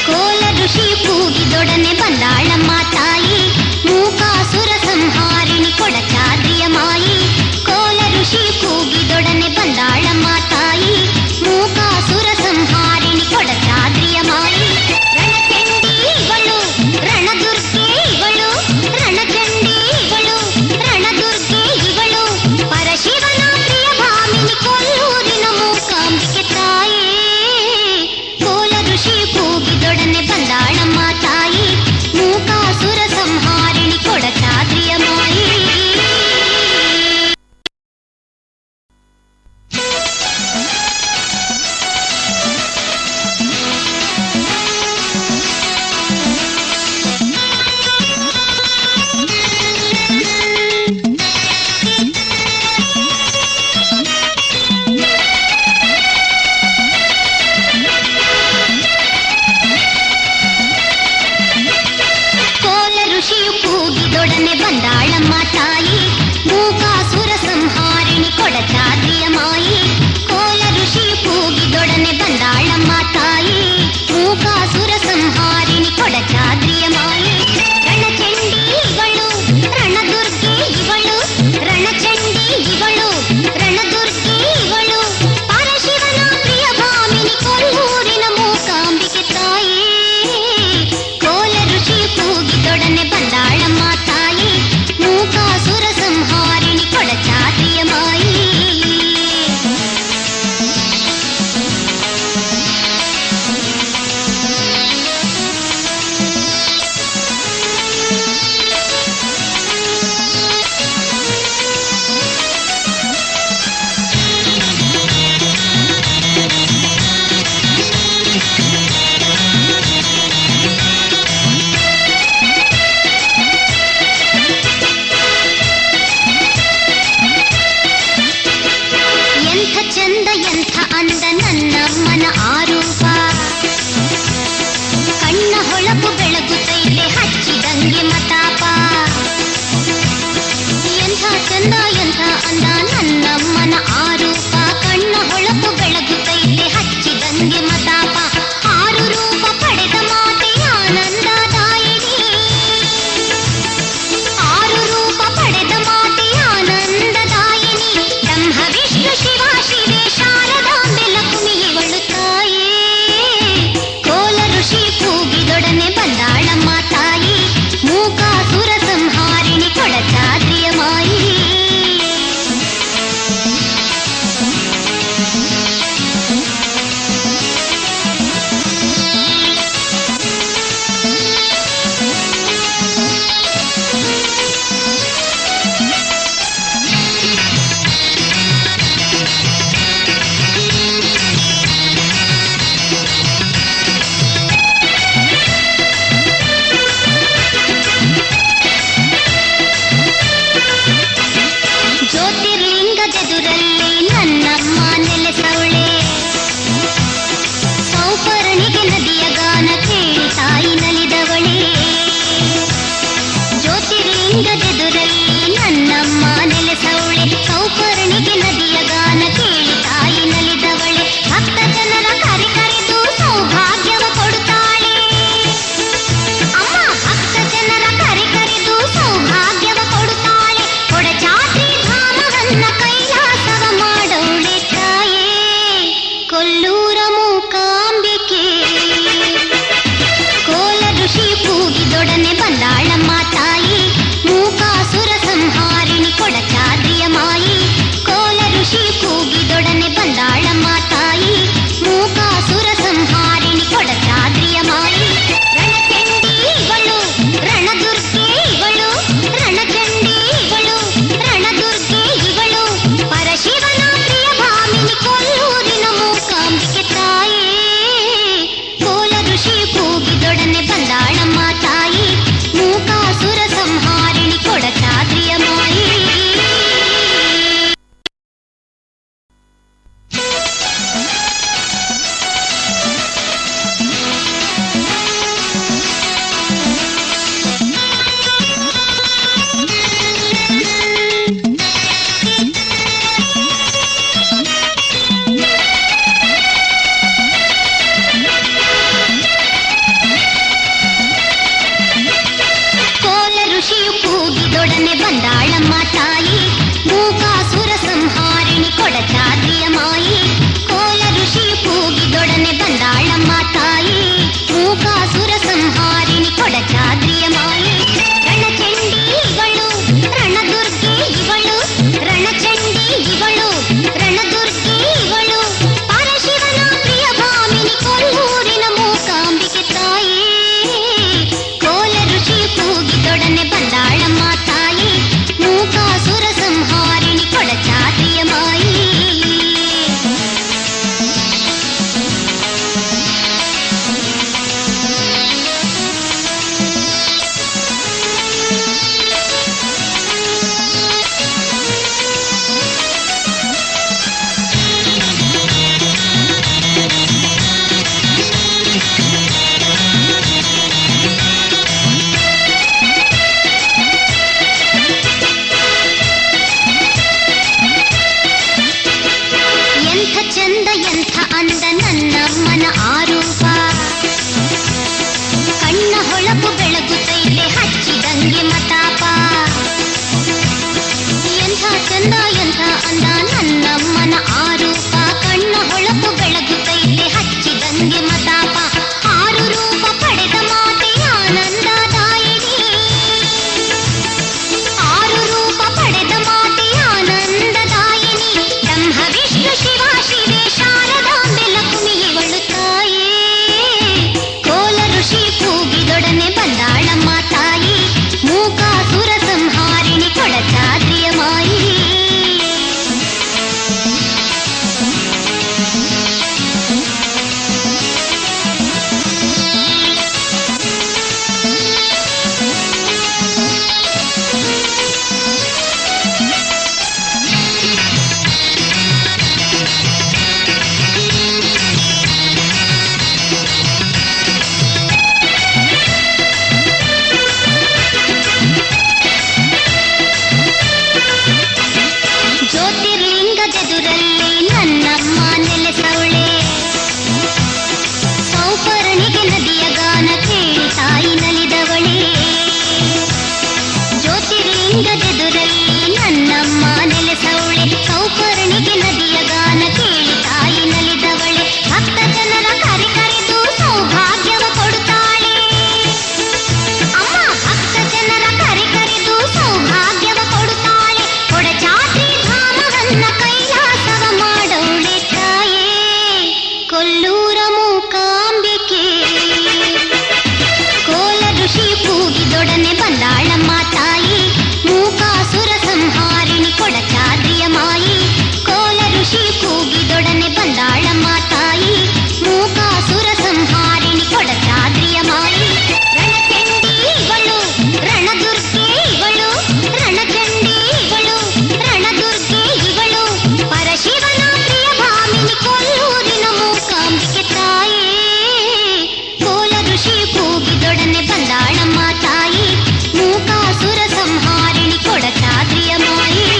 ಕೋಲ ಋಷಿ ಕೂಗಿದೊಡನೆ ಬಂದಾಳಮ್ಮ ತಾಯಿ ಮೂಕಾಸುರ ಸಂಹಾರಿಣಿ ಕೊಡಚಾದ್ರಿಯ ಮಾಯಿ ಕೋಲ ಋಷಿ ಕೂಗಿದೊಡನೆ ಬಂದಾಳಮ್ಮ ತಾಯಿ ಮೂಕಾಸುರ ಸಂಹಾರಿಣಿ ಕೊಡಚಾದ್ರಿಯ ಮಾಯಿ ರಣಚಂಡಿ ಇವಳು ರಣದುರ್ಗೆ ಇವಳು ರಣಚಂಡಿ ಇವಳು ರಣದುರ್ಗೆ ಇವಳು ಪರಶಿವನ ಪ್ರಿಯ ಭಾಮಿನಿ ಕೊಲ್ಲೂರಿನ ಮೂಕಾಂಬಿಕೆ ತಾಯಿ ಕೋಲ ಋಷಿ ಕೂಗಿದೊಡನೆ ಬಂದಾಳಮ್ಮ ತಾಯಿ ಮೂಕಾಸುರ ಸಂಹಾರಿಣಿ ಕೊಡಚಾದ್ರಿಯ ಮಾಯಿ ಕೋಲ ಋಷಿಯು ಕೂಗಿದೊಡನೆ ಬಂದಾಳಮ್ಮ ತಾಯಿ ಮೂಕಾಸುರ ಸಂಹಾರಿಣಿ ಕೊಡಚಾದ್ರಿಯ ಮಾಯಿ ಕೋಲ ಋಷಿಯು ಕೂಗಿದೊಡನೆ ಬಂದಾಳಮ್ಮ ತಾಯಿ ಮೂಕಾಸುರ ಸಂಹಾರಿಣಿ ಕೊಡಚಾದ್ರಿಯ ಮಾಯಿ ರಣಚಂಡಿ ಇವಳು ರಣದುರ್ಗೆ ಇವಳು ರಣಚಂಡಿ ಇವಳು ರಣದುರ್ಗೆ ಇವಳು ಪರಶಿವನ ಪ್ರಿಯ ಭಾಮಿನಿ ಕೊಲ್ಲೂರಿನ ಮೂಕಾಂಬಿಕೆ ತಾಯಿ ಕೋಲ ಋಷಿ ಕೂಗಿದೊಡನೆ ಬಂದಾಳಮ್ಮ ತಾಯಿ ಮೂಕಾಸುರ ಸಂಹಾರಿಣಿ ಕೊಡಚಾದ್ರಿಯ ಮಾಯಿ ನನ್ನಮ್ಮನ ಆರೂಪ ಕಣ್ಣ ಹೊಳಪು ಬೆಳಗುತ್ತೈತೆ ಹಚ್ಚಿದಂಗೆ ಮತಾಪ ಎಂಥ ಚಂದ ಎಂಥ ಅಂದ ನನ್ನಮ್ಮನ ಆರೂಪ ಕಣ್ಣ ಹೊಳಪು ಬೆಳಗುತ್ತೈತೆ ಹಚ್ಚಿದಂಗೆ ಮತಾಪ ಆರು ರೂಪ ಪಡೆದ ಮಾತೆ ಆನಂದದಾಯಿನಿ ಆರು ರೂಪ ಪಡೆದ ಮಾತೆ ಆನಂದದಾಯಿನಿ ಬ್ರಹ್ಮ ವಿಷ್ಣು ಶಿವ ಶಿವೆ ಶಾರದಾಂಬೆ ಲಕ್ಷ್ಮಿ ಇವಳು ತಾಯೇ ಕೋಲ ಋಷಿ ಕೂಗಿದೊಡನೆ ಬಂದಾಳಮ್ಮ ತಾಯಿ ಮೂಕಾಸುರ ಸಂಹಾರಿಣಿ ಕೊಡಚಾದ್ರಿಯ ಮಾಯಿ ಜ್ಯೋತಿರ್ಲಿಂಗದೆದುರಲ್ಲಿ ನನ್ನಮ್ಮ ನೆಲೆಸವಳೆ ಸೌಪರ್ಣಿಗೆ ನದಿಯ ಗಾನ ಕೇಳಿ ತಾಯಿ ನಲಿದವಳೆ ಜ್ಯೋತಿರ್ಲಿಂಗದೆದುರಲ್ಲಿ ನನ್ನಮ್ಮ ನೆಲೆಸವಳೆ ಸೌಪರ್ಣಿಗೆ ನದಿಯ ಗಾನ ಕೇಳಿ ತಾಯಿ ನಲಿದವಳೆ ಭಕ್ತ ಜನರ ಕರೆದು ಸೌಭಾಗ್ಯವ ಕೊಡುತ್ತಾಳೆ ಅಮ್ಮ ಭಕ್ತ ಜನರ ಕರೆದು ಸೌಭಾಗ್ಯವ ಕೊಡುತ್ತಾಳೆ ಕೊಡಚಾದ್ರಿ ಧಾಮವನ್ನ ಕೈಲಾಸವ ಮಾಡವಳೆ ತಾಯೇ ಕೊಲ್ಲೂರ ಮೂಕಾಂಬಿಕೆ ಕೋಲ ಋಷಿ ಕೂಗಿದೊಡನೆ ಬಂದಾಳಮ್ಮ ತಾಯಿ ಮೂಕಾಸುರ ಸಂಹಾರಿಣಿ ಕೊಡಚಾದ್ರಿಯ ಮಾಯಿ ಕೋಲ ಋಷಿ ಕೂಗಿದೊಡನೆ ಬಂದಾಳಮ್ಮ ತಾಯಿ ಮೂಕಾಸುರ ಸಂಹಾರಿಣಿ ಕೊಡಚಾದ್ರಿಯ ಮಾಯಿ ರಣಚಂಡಿ ಇವಳು ರಣದುರ್ಗೆ ಇವಳು ರಣಚಂಡಿ ಇವಳು ರಣದುರ್ಗೆ ಇವಳು ಪರಶಿವನ ಪ್ರಿಯ ಭಾಮಿನಿ ಕೊಲ್ಲೂರಿನ ಮೂಕಾಂಬಿಕೆ ತಾಯೇ ಕೋಲ ಋಷಿ ಕೂಗಿದೊಡನೆ ಬಂದಾಳಮ್ಮ ತಾಯಿ ಮೂಕಾಸುರ ಸಂಹಾರಿಣಿ ಕೊಡಚಾದ್ರಿಯ ಮಾಯಿ ಕೋಲ ಋಷಿಯು ಕೂಗಿದೊಡನೆ ಬಂದಾಳಮ್ಮ ತಾಯಿ ಮೂಕಾಸುರ ಸಂಹಾರಿಣಿ ಕೊಡಚಾದ್ರಿಯ ಮಾಯಿ ಕೋಲ ಋಷಿಯು ಕೂಗಿದೊಡನೆ ಬಂದಾಳಮ್ಮ ತಾಯಿ ಮೂಕಾಸುರ ಸಂಹಾರಿಣಿ ಕೊಡಚಾದ್ರಿಯ ಮಾಯಿ ರಣಚಂಡಿ ಇವಳು ರಣದುರ್ಗೆ ಇವಳು ರಣಚಂಡಿ ಇವಳು ರಣದುರ್ಗೆ ಇವಳು ಪರಶಿವನ ಪ್ರಿಯ ಭಾಮಿನಿ ಕೊಲ್ಲೂರಿನ ಮೂಕಾಂಬಿಕೆ ತಾಯಿ ಕೋಲ ಋಷಿ ಕೂಗಿದೊಡನೆ ಬಂದಾಳಮ್ಮ ತಾಯಿ ಮೂಕಾಸುರ ಸಂಹಾರಿಣಿ ಕೊಡಚಾದ್ರಿಯ ಮಾಯಿ ಎಂಥ ಚಂದ ಎಂಥ ಅಂದ ನನ್ನಮ್ಮನ ಆರೂಪ ಕಣ್ಣ ಹೊಳಪು ಬೆಳಗುತ್ತೈತೆ ಹಚ್ಚಿದಂಗೆ ಮತಾಪ ಎಂಥ ಚಂದ ಎಂಥ ಅಂದ ನನ್ನಮ್ಮನ ಆರೂಪ ಕಣ್ಣ ಹೊಳಪು ಬೆಳಗುತ್ತೈತೆ ಹಚ್ಚಿದಂಗೆ ಮತಾಪ ಆರು ರೂಪ ಪಡೆದ ಮಾತೆ ಆನಂದದಾಯಿನಿ ಆರು ರೂಪ ಪಡೆದ ಮಾತೆ ಆನಂದದಾಯಿನಿ ಬ್ರಹ್ಮ ವಿಷ್ಣು ಶಿವ ಶಿವೆ ಶಾರದಾಂಬೆ ಲಕ್ಷ್ಮಿ ಇವಳು ತಾಯೇ ಕೋಲ ಋಷಿ ಕೂಗಿದೊಡನೆ ಬಂದಾಳಮ್ಮ ತಾಯಿ ಮೂಕಾಸುರ ಸಂಹಾರಿಣಿ ಕೊಡಚಾದ್ರಿಯ ಮಾಯಿ ಜ್ಯೋತಿರ್ಲಿಂಗದೆದುರಲ್ಲಿ ನನ್ನಮ್ಮ ನೆಲೆಸವಳೆ, ಸೌಪರ್ಣಿಗೆ ನದಿಯ ಗಾನ ಕೇಳಿ ತಾಯಿ ನಲಿದವಳೆ, ಭಕ್ತ ಜನರ ಕರೆ ಕರೆದು ಸೌಭಾಗ್ಯವ ಕೊಡುತ್ತಾಳೆ. ಅಮ್ಮ ಭಕ್ತ ಜನರ ಕರೆ ಕರೆದು ಸೌಭಾಗ್ಯವ ಕೊಡುತ್ತಾಳೆ, ಕೊಡಚಾದ್ರಿ ಧಾಮವನ್ನ ಕೈಲಾಸವ ಮಾಡವಳೆ ತಾಯೇ ಕೊಲ್ಲೂರ ಮೂಕಾಂಬಿಕೆ. ಕೋಲ ಋಷಿ ಕೂಗಿದೊಡನೆ ಬಂದಾಳಮ್ಮ ತಾಯಿ, ಮೂಕಾಸುರ ಸಂಹಾರಿಣಿ ಕೊಡಚಾದ್ರಿಯ ಮಾಯಿ. ಕೋಲ ಋಷಿ ಕೂಗಿದೊಡನೆ ಬಂದಾಳಮ್ಮ ತಾಯಿ, ಮೂಕಾಸುರ ಸಂಹಾರಿಣಿ ಕೊಡಚಾದ್ರಿಯ ಮಾಯಿ. ರಣಚಂಡಿ ಇವಳು ರಣದುರ್ಗೆ ಇವಳು, ರಣಚಂಡಿ ಇವಳು ರಣದುರ್ಗೆ ಇವಳು, ಪರಶಿವನ ಪ್ರಿಯ ಭಾಮಿನಿ ಕೊಲ್ಲೂರಿನ ಮೂಕಾಂಬಿಕೆ ತಾಯೇ. ಕೋಲ ಋಷಿ ಕೂಗಿದೊಡನೆ ಬಂದಾಳಮ್ಮ ತಾಯಿ, ಮೂಕಾಸುರ ಸಂಹಾರಿಣಿ ಕೊಡಚಾದ್ರಿಯ ಮಾಯಿ.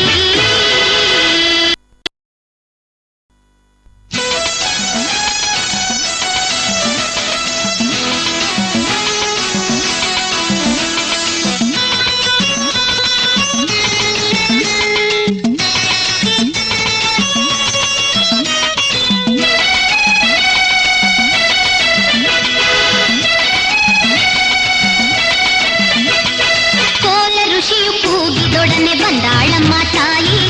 ಕೋಲ ಋಷಿಯು ಕೂಗಿದೊಡನೆ ಬಂದಾಳಮ್ಮ ತಾಯಿ,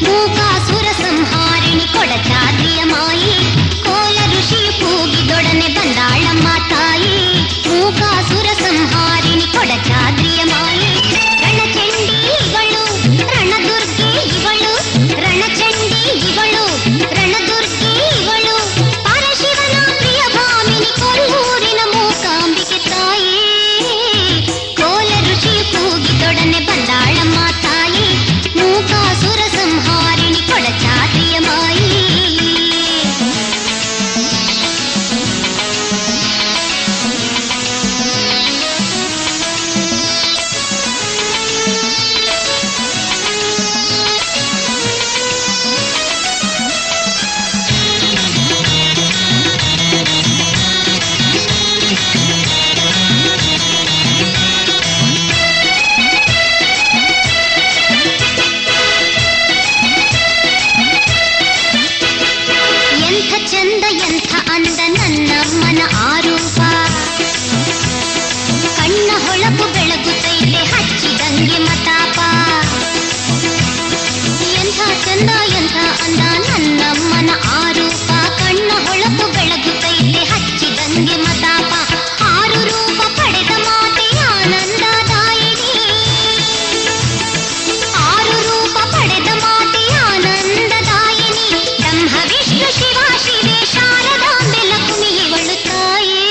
ಮೂಕಾಸುರ ಸಂಹಾರಿಣಿ ಕೊಡಚಾದ್ರಿಯ ಮಾಯಿ. ಕೋಲ ಋಷಿಯು ಕೂಗಿದೊಡನೆ ಬಂದಾಳಮ್ಮ ತಾಯಿ, ಮೂಕಾಸುರ ಸಂಹಾರಿಣಿ ಕೊಡಚಾದ್ರಿಯ ಮಾಯಿ. ರಣಚಂಡಿ ಇವಳು ರಣದುರ್ಗೆ ಇವಳು, ರಣಚಂಡಿ ಇವಳು ರಣದುರ್ಗೆ ಇವಳು, ಪರಶಿವನ ಪ್ರಿಯ ಭಾಮಿನಿ ಕೊಲ್ಲೂರಿನ ಮೂಕಾಂಬಿಕೆ ತಾಯೇ. ಕೋಲ ಋಷಿ ಕೂಗಿದೊಡನೆ ಬಂದಾಳಮ್ಮ ತಾಯಿ, ಮೂಕಾಸುರ ಸಂಹಾರಿಣಿ ಕೊಡಚಾದ್ರಿಯ ಮಾಯಿ. ಎಂಥ ಚಂದ ಎಂಥ ಅಂದ ನನ್ನಮ್ಮನ ಆರೂಪ, ಕಣ್ಣ ಹೊಳಪು ಬೆಳಗುತ್ತೈತೆ ಹಚ್ಚಿದಂಗೆ ಮತಾಪ. ಎಂಥ ಚಂದ ಎಂಥ ಅಂದ ನನ್ನಮ್ಮನ ಆರೂಪ, ಕಣ್ಣ ಹೊಳಪು ಬೆಳಗುತ್ತೈತೆ ಹಚ್ಚಿದಂಗೆ ಮತಾಪ. ಆರು ರೂಪ ಪಡೆದ ಮಾತೆ ಆನಂದದಾಯಿನಿ, ಆರು ರೂಪ ಪಡೆದ ಮಾತೆ ಆನಂದದಾಯಿನಿ. ಬ್ರಹ್ಮ ವಿಷ್ಣು ಶಿವ ಶಿವೆ ಶಾರದಾಂಬೆ ಲಕ್ಷ್ಮಿ ಇವಳು ತಾಯೇ.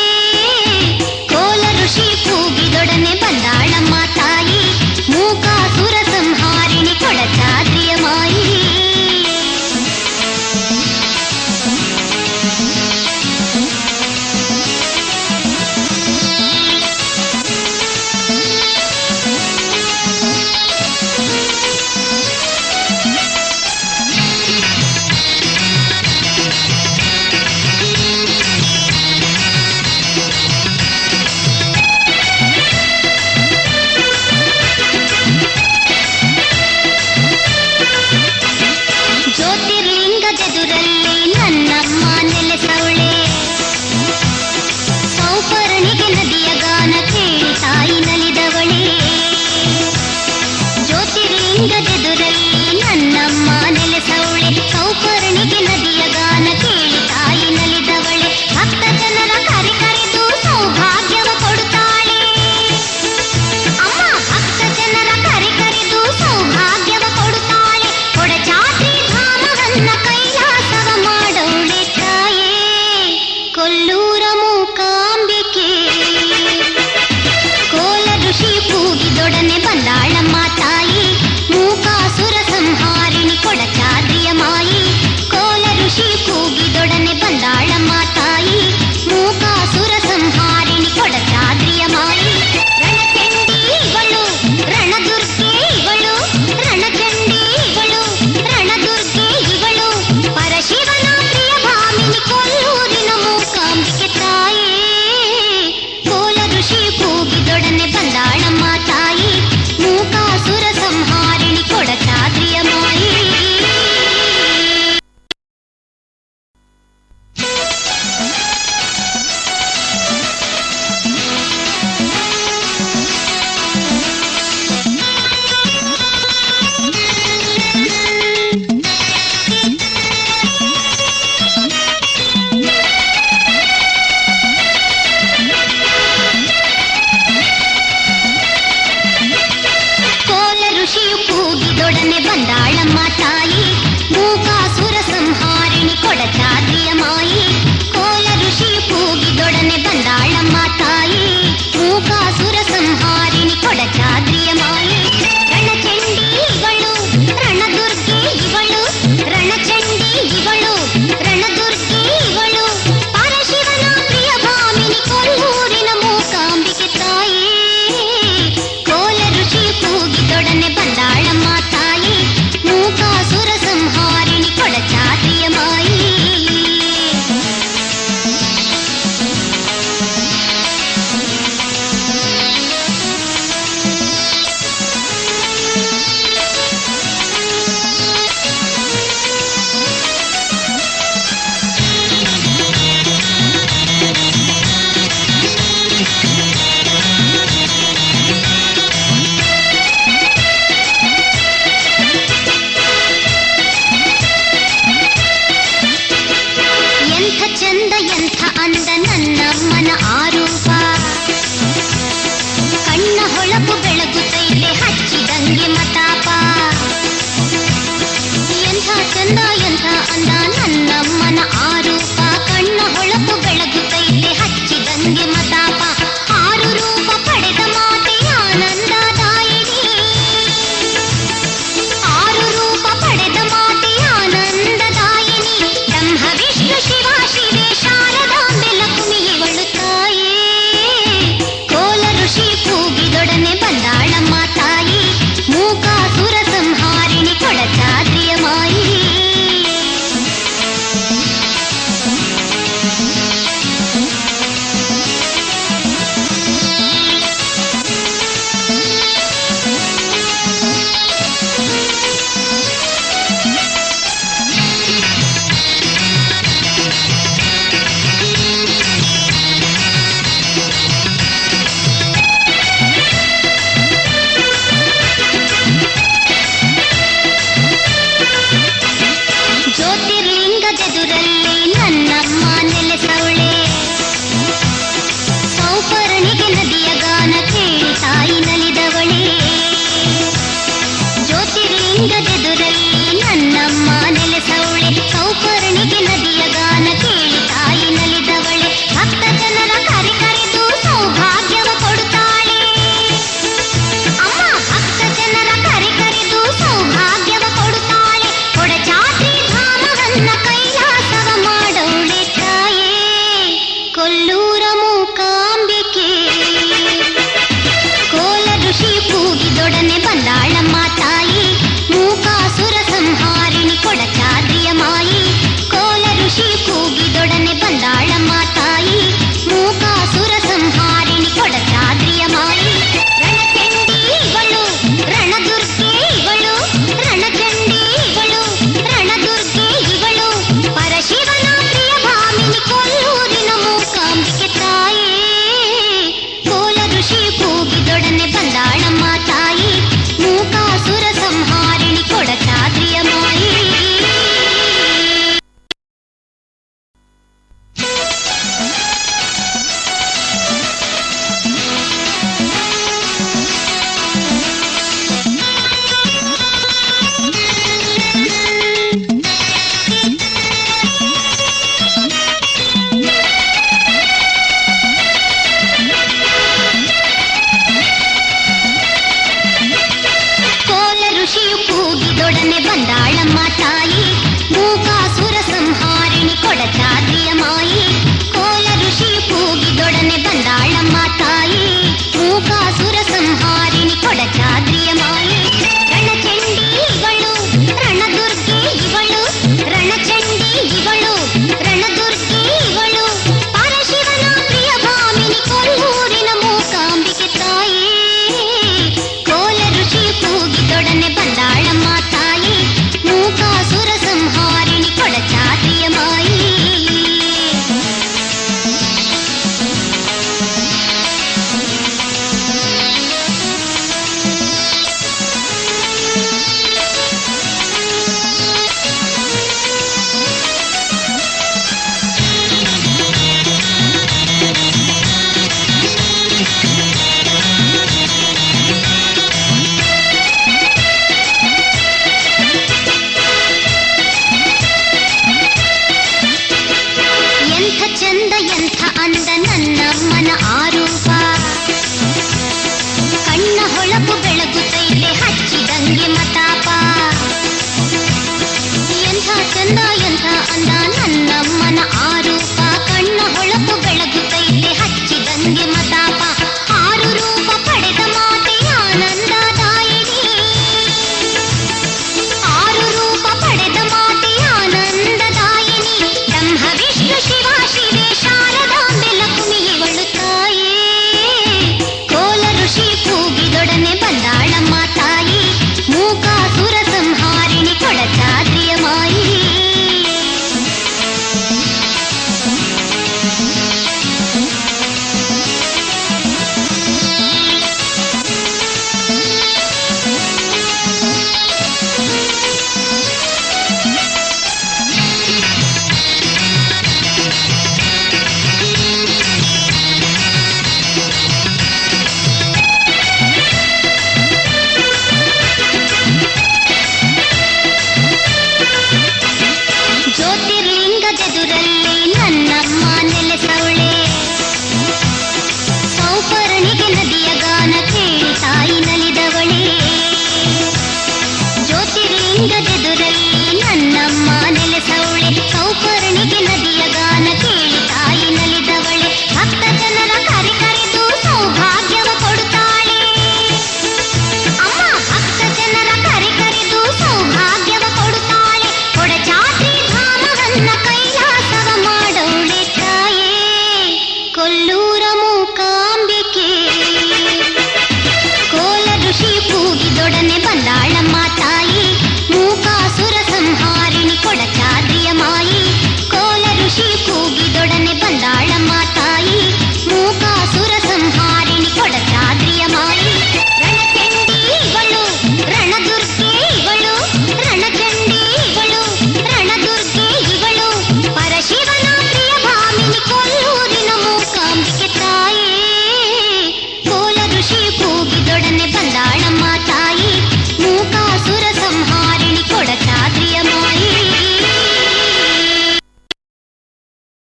ಕೋಲ ಋಷಿ ಕೂಗಿದೊಡನೆ ಬಂದಾಳಮ್ಮ ತಾಯಿ, ಮೂಕಾಸುರ ಸಂಹಾರಿಣಿ ಕೊಡಚಾದ್ರಿಯ ಮಾಯಿ. ಜ್ಯೋತಿರ್ಲಿಂಗದೆದುರಲ್ಲಿ ನನ್ನಮ್ಮ ನೆಲೆಸವಳೆ, ಸೌಪರ್ಣಿಗೆ ನದಿಯ ಗಾನ ಕೇಳಿ ತಾಯಿ ನಲಿದವಳೆ. ಜ್ಯೋತಿರ್ಲಿಂಗದೆದುರಲ್ಲಿ ನನ್ನಮ್ಮ ನೆಲೆಸವಳೆ, ಸೌಪರ್ಣಿಗೆ ನದಿಯ ಗಾನ ಕೇಳಿ ತಾಯಿ ನಲಿದವಳೆ, ಭಕ್ತ ಜನರ ಕರೆ ಕರೆದು ಸೌಭಾಗ್ಯವ ಕೊಡುತ್ತಾಳೆ. ಅಮ್ಮ ಭಕ್ತ ಜನರ ಕರೆ ಕರೆದು ಸೌಭಾಗ್ಯವ ಕೊಡುತ್ತಾಳೆ, ಕೊಡಚಾದ್ರಿ ಧಾಮವನ್ನ ಕೈಲಾಸವ ಮಾಡವಳೆ ತಾಯೇ ಕೊಲ್ಲೂರ ಮೂಕಾಂಬಿಕೆ. ಕೋಲ ಋಷಿ ಕೂಗಿದೊಡನೆ ಬಂದಾಳಮ್ಮ ತಾಯಿ, ಮೂಕ ಕೂಗಿದೊಡನೆ ಬಂದಾಳಮ್ಮ ತಾಯಿ, ಮೂಕಾಸುರ ಸಂಹಾರಿಣಿ ಕೊಡಚಾದ್ರಿಯ ಮಾಯಿ. ಕೋಲ ಋಷಿಯು ಕೂಗಿದೊಡನೆ ಬಂದಾಳಮ್ಮ ತಾಯಿ, ಮೂಕಾಸುರ ಸಂಹಾರಿಣಿ ಕೊಡಚಾದ್ರಿಯ ಮಾಯಿ. ರಣಚಂಡಿ ಇವಳು ರಣದುರ್ಗೆ ಇವಳು, ರಣಚಂಡಿ ಇವಳು ರಣದುರ್ಗೆ ಇವಳು, ಪರಶಿವನ ಪ್ರಿಯ ಭಾಮಿನಿ ಕೊಲ್ಲೂರಿನ ಮೂಕಾಂಬಿಕೆ ತಾಯಿ. ಕೋಲ ಋಷಿಯು ಕೂಗಿದೊಡನೆ ಬಂದಾಳಮ್ಮ ತಾಯಿ, ಮೂಕಾಸುರ ಸಂಹಾರಿಣಿ ಕೊಡಚಾದ್ರಿಯ ಮಾಯಿ. ಎಂಥ ಚಂದ ಎಂಥ ಅಂದ ನನ್ನಮ್ಮನ ಆರೂಪ, ಕಣ್ಣ ಹೊಳಪು ಬೆಳಗುತ್ತೈತೆ ಹಚ್ಚಿದಂಗೆ ಮತಾಪ. ಎಂಥ ಚಂದ ಎಂಥ ಅಂದ ನನ್ನಮ್ಮನ ಆರೂಪ, ಕಣ್ಣ ಹೊಳಪು ಬೆಳಗುತ್ತೈತೆ ಹಚ್ಚಿದಂಗೆ ಮತಾಪ. ಆರು ರೂಪ ಪಡೆದ ಮಾತೆ ಆನಂದದಾಯಿನಿ, ಆರು ರೂಪ ಪಡೆದ ಮಾತೆ ಆನಂದದಾಯಿನಿ. ಬ್ರಹ್ಮ ವಿಷ್ಣು ಶಿವ ಶಿವೆ ಶಾರದಾಂಬೆ ಲಕ್ಷ್ಮಿ ಇವಳು ತಾಯಿ. ಕೋಲ ಋಷಿ ಕೂಗಿದೊಡನೆ ಬಂದಾಳಮ್ಮ ತಾಯಿ, ಮೂಕಾಸುರ ಸಂಹಾರಿಣಿ ಕೊಡಚಾದ್ರಿಯ ಮಾಯಿ. ಜ್ಯೋತಿರ್ಲಿಂಗದೆದುರಲ್ಲಿ ನನ್ನಮ್ಮ ನೆಲೆಸವಳೆ, ಸೌಪರ್ಣಿಗೆ ನದಿಯ ಗಾನ ಕೇಳಿ ತಾಯಿ ನಲಿದವಳೆ. ಜ್ಯೋತಿರ್ಲಿಂಗದೆದುರಲ್ಲಿ ನನ್ನಮ್ಮ ನೆಲೆಸವಳೆ, ಸೌಪರ್ಣಿಗೆ ನದಿಯ ಗಾನ ಕೇಳಿ ತಾಯಿ ನಲಿದವಳೆ. ಭಕ್ತ ಜನರ ಕರೆದು ಸೌಭಾಗ್ಯವ ಕೊಡುತ್ತಾಳೆ ಅಮ್ಮ, ಭಕ್ತ ಜನರ ಕರೆದು ಸೌಭಾಗ್ಯವ ಕೊಡುತ್ತಾಳೆ. ಕೊಡಚಾದ್ರಿ ಧಾಮವನ್ನ ಕೈಲಾಸವ ಮಾಡವಳೆ ತಾಯೇ, ಕೊಲ್ಲೂರ ಮೂಕಾಂಬಿಕೆ. ಕೋಲ ಋಷಿ ಕೂಗಿದೊಡನೆ ಬಂದಾಳಮ್ಮ ತಾಯಿ, ಮೂಕಾಸುರ ಸಂಹಾರಿಣಿ ಕೊಡಚಾದ್ರಿಯ ಮಾಯಿ. ಕೋಲ ಋಷಿ ಕೂಗಿದೊಡನೆ ಬಂದಾಳಮ್ಮ ತಾಯಿ, ಮೂಕಾಸುರ ಸಂಹಾರಿಣಿ ಕೊಡಚಾದ್ರಿಯ ಮಾಯಿ. ರಣಚಂಡಿ ಇವಳು ರಣದುರ್ಗೆ ಇವಳು, ರಣಚಂಡಿ ಇವಳು ರಣದುರ್ಗೆ ಇವಳು, ಪರಶಿವನ ಪ್ರಿಯ ಭಾಮಿನಿ ಕೊಲ್ಲೂರಿನ ಮೂಕಾಂಬಿಕೆ ತಾಯಿ. ಕೋಲ ಋಷಿ ಕೂಗಿದೊಡನೆ ಬಂದಾಳಮ್ಮ ತಾಯಿ, ಮೂಕಾಸುರ ಸಂಹಾರಿಣಿ ಕೊಡಚಾದ್ರಿಯ ಮಾಯಿ. ಕೋಲ ಋಷಿಯು ಕೂಗಿದೊಡನೆ ಬಂದಾಳಮ್ಮ ತಾಯಿ, ಮೂಕಾಸುರ ಸಂಹಾರಿಣಿ ಕೊಡಚಾದ್ರಿಯ ಮಾಯಿ. ಕೋಲ ಋಷಿಯು ಕೂಗಿದೊಡನೆ ಬಂದಾಳಮ್ಮ ತಾಯಿ, ಮೂಕಾಸುರ ಸಂಹಾರಿಣಿ ಕೊಡಚಾದ್ರಿಯ ಮಾಯಿ. ರಣಚಂಡಿ ಇವಳು ರಣದುರ್ಗೆ ಇವಳು, ರಣಚಂಡಿ ಇವಳು ರಣದುರ್ಗೆ ಇವಳು, ಪರಶಿವನ ಪ್ರಿಯ ಭಾಮಿನಿ ಕೊಲ್ಲೂರಿನ ಮೂಕಾಂಬಿಕೆ ತಾಯಿ. ಕೋಲ ಋಷಿಯು ಕೂಗಿದೊಡನೆ ಬಂದಾಳಮ್ಮ ತಾಯಿ, ಮೂಕಾಸುರ ಸಂಹಾರಿಣಿ ಕೊಡಚಾದ್ರಿಯ ಮಾಯಿ.